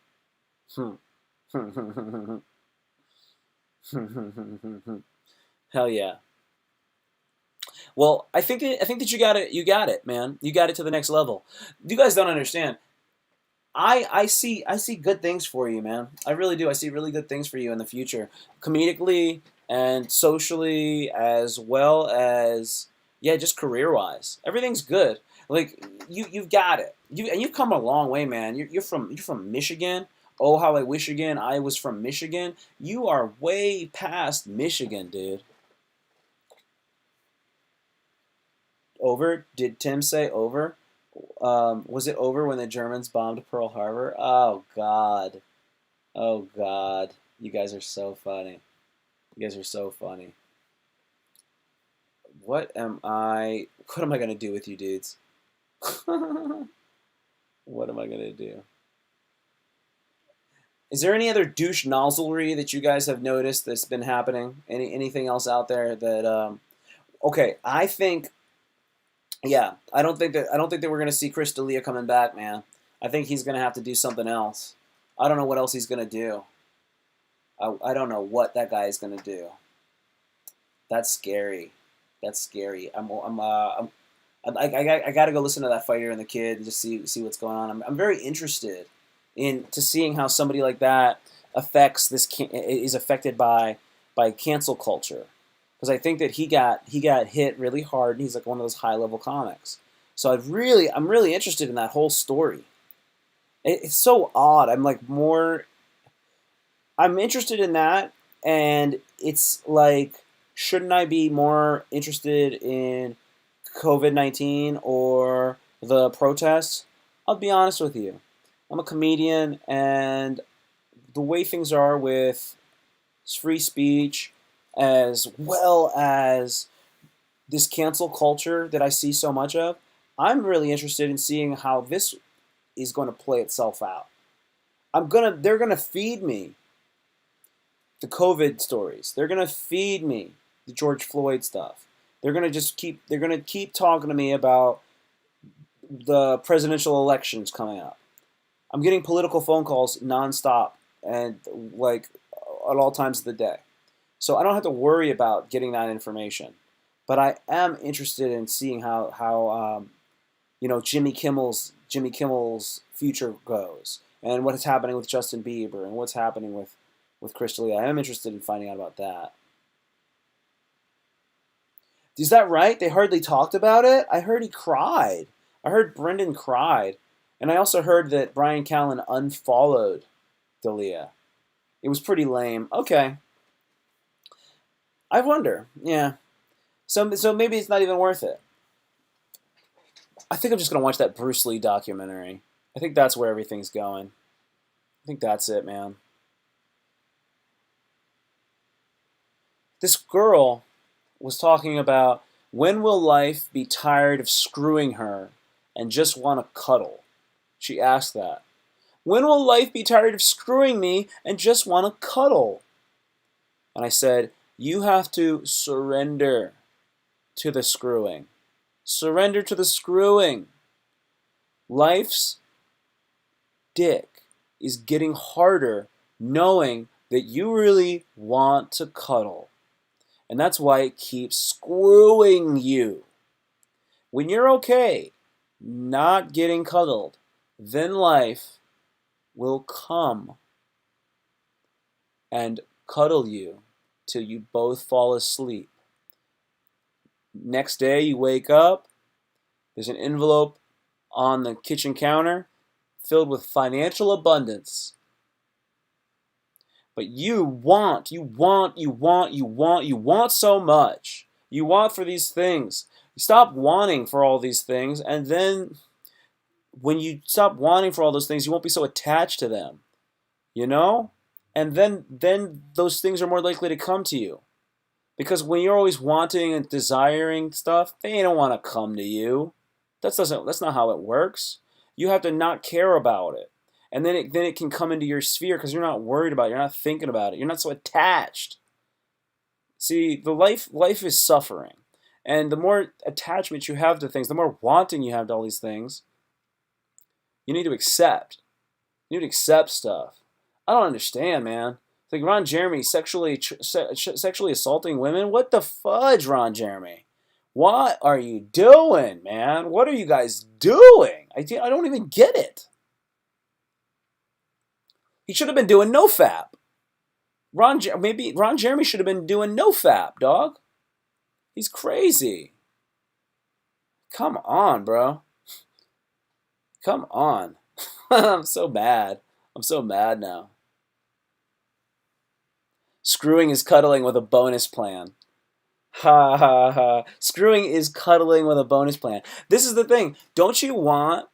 [SPEAKER 1] Hell yeah. Well, I think that you got it. You got it, man. You got it to the next level. You guys don't understand. I see good things for you, man. I really do. I see really good things for you in the future, comedically and socially, as well as just career-wise. Everything's good. Like you've got it. You've come a long way, man. You're from Michigan. Oh, how I wish again I was from Michigan. You are way past Michigan, dude. Over? Did Tim say over? Was it over when the Germans bombed Pearl Harbor? Oh, God. Oh, God. You guys are so funny. You guys are so funny. What am I going to do with you dudes? What am I going to do? Is there any other douche nozzlery that you guys have noticed that's been happening? Anything else out there that, okay, I think... Yeah, I don't think that we're gonna see Chris D'Elia coming back, man. I think he's gonna have to do something else. I don't know what else he's gonna do. I don't know what that guy is gonna do. That's scary. That's scary. I gotta go listen to that Fighter and the Kid and just see what's going on. I'm very interested in seeing how somebody like that is affected by cancel culture. Because I think that he got hit really hard, and he's like one of those high-level comics. So I'm really interested in that whole story. It's so odd. I'm interested in that, and it's like, shouldn't I be more interested in COVID-19 or the protests? I'll be honest with you. I'm a comedian, and the way things are with free speech, as well as this cancel culture that I see so much of, I'm really interested in seeing how this is going to play itself out. They're gonna feed me the COVID stories. They're gonna feed me the George Floyd stuff. They're gonna keep talking to me about the presidential elections coming up. I'm getting political phone calls nonstop and like at all times of the day. So I don't have to worry about getting that information. But I am interested in seeing how Jimmy Kimmel's future goes, and what is happening with Justin Bieber, and what's happening with Chris D'Elia. I am interested in finding out about that. Is that right? They hardly talked about it? I heard he cried. I heard Brendan cried. And I also heard that Brian Callen unfollowed D'Elia. It was pretty lame. Okay. I wonder. Yeah. So maybe it's not even worth it. I think I'm just going to watch that Bruce Lee documentary. I think that's where everything's going. I think that's it, man. This girl was talking about, when will life be tired of screwing her and just want to cuddle? She asked that. When will life be tired of screwing me and just want to cuddle? And I said, you have to surrender to the screwing. Surrender to the screwing. Life's dick is getting harder knowing that you really want to cuddle. And that's why it keeps screwing you. When you're okay not getting cuddled, then life will come and cuddle you till you both fall asleep. Next day you wake up, there's an envelope on the kitchen counter filled with financial abundance. But you want so much. You want for these things. You stop wanting for all these things, and then when you stop wanting for all those things, you won't be so attached to them. You know? And then those things are more likely to come to you. Because when you're always wanting and desiring stuff, they don't want to come to you. That's not how it works. You have to not care about it. And then it can come into your sphere because you're not worried about it. You're not thinking about it. You're not so attached. See, the life is suffering. And the more attachment you have to things, the more wanting you have to all these things, you need to accept. You need to accept stuff. I don't understand, man. It's like Ron Jeremy sexually assaulting women. What the fudge, Ron Jeremy? What are you doing, man? What are you guys doing? I don't even get it. He should have been doing NoFab. Maybe Ron Jeremy should have been doing NoFab, dog. He's crazy. Come on, bro. Come on. I'm so mad. I'm so mad now. Screwing is cuddling with a bonus plan. Ha ha ha. Screwing is cuddling with a bonus plan. This is the thing. Don't you want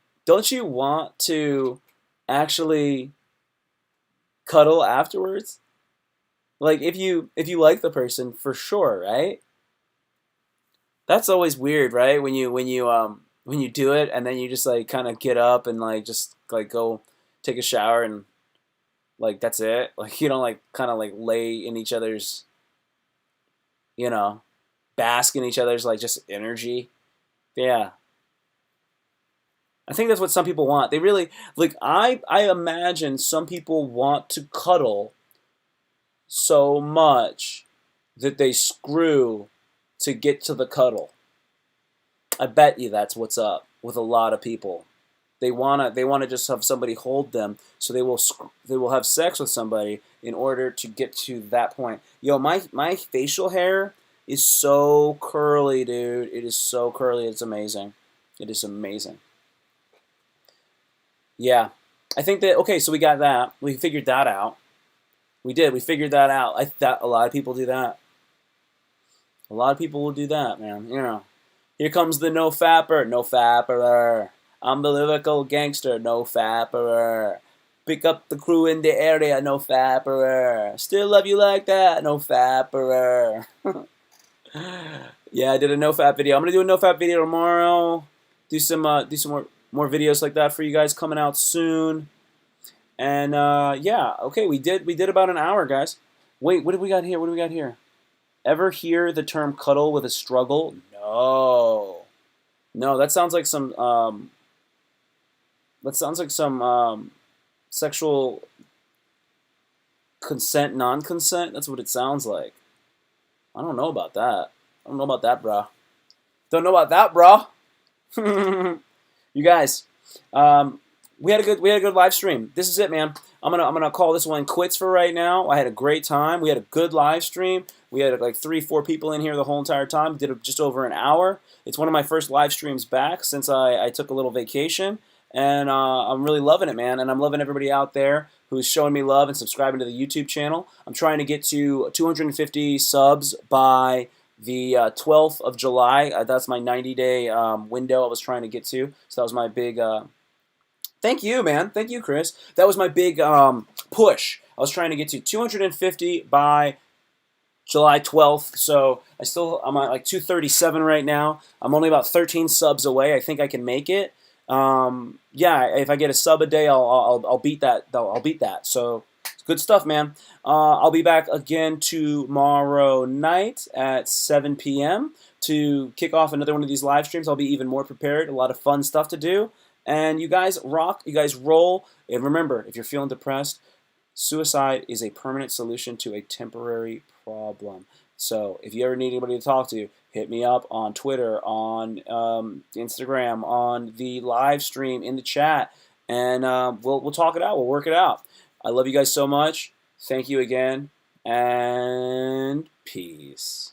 [SPEAKER 1] to actually cuddle afterwards? Like if you like the person, for sure, right? That's always weird, right? When you do it and then you just like kind of get up and like just like go take a shower and like that's it. Like you don't like kind of like lay in each other's, bask in each other's like just energy. Yeah. I think that's what some people want. They really like I imagine some people want to cuddle so much that they screw to get to the cuddle. I bet you that's what's up with a lot of people. They wanna just have somebody hold them, so they will have sex with somebody in order to get to that point. Yo, my facial hair is so curly, dude. It is so curly. It's amazing. It is amazing. Yeah, I think that okay. So we got that. We figured that out. We did. We figured that out. I thought a lot of people do that. A lot of people will do that, man. Here comes the no-fapper. No-fapper. I'm the lyrical gangster. No-fapper. Pick up the crew in the area. No-fapper. Still love you like that. No-fapper. Yeah, I did a no-fap video. I'm gonna do a no-fap video tomorrow. Do some more videos like that for you guys coming out soon. And yeah, okay, we did about an hour, guys. Wait, what do we got here? What do we got here? Ever hear the term cuddle with a struggle? No. No, that sounds like some sexual consent, non-consent. That's what it sounds like. I don't know about that. I don't know about that, bro. Don't know about that, bro. You guys, we had a good live stream. This is it, man. I'm gonna call this one quits for right now. I had a great time. We had a good live stream. We had like 3-4 people in here the whole entire time. Did it just over an hour. It's one of my first live streams back since I took a little vacation, and I'm really loving it, man. And I'm loving everybody out there who's showing me love and subscribing to the YouTube channel. I'm trying to get to 250 subs by the 12th of July. That's my 90-day window I was trying to get to. So that was my big... thank you, man. Thank you, Chris. That was my big push. I was trying to get to 250 by July 12th. So I'm at like 237 right now. I'm only about 13 subs away. I think I can make it. Yeah, if I get a sub a day, I'll beat that. I'll beat that. So it's good stuff, man. I'll be back again tomorrow night at 7 p.m. to kick off another one of these live streams. I'll be even more prepared. A lot of fun stuff to do. And you guys rock. You guys roll. And remember, if you're feeling depressed, suicide is a permanent solution to a temporary problem. So if you ever need anybody to talk to, hit me up on Twitter, on Instagram, on the live stream, in the chat, and we'll talk it out. We'll work it out. I love you guys so much. Thank you again, and peace.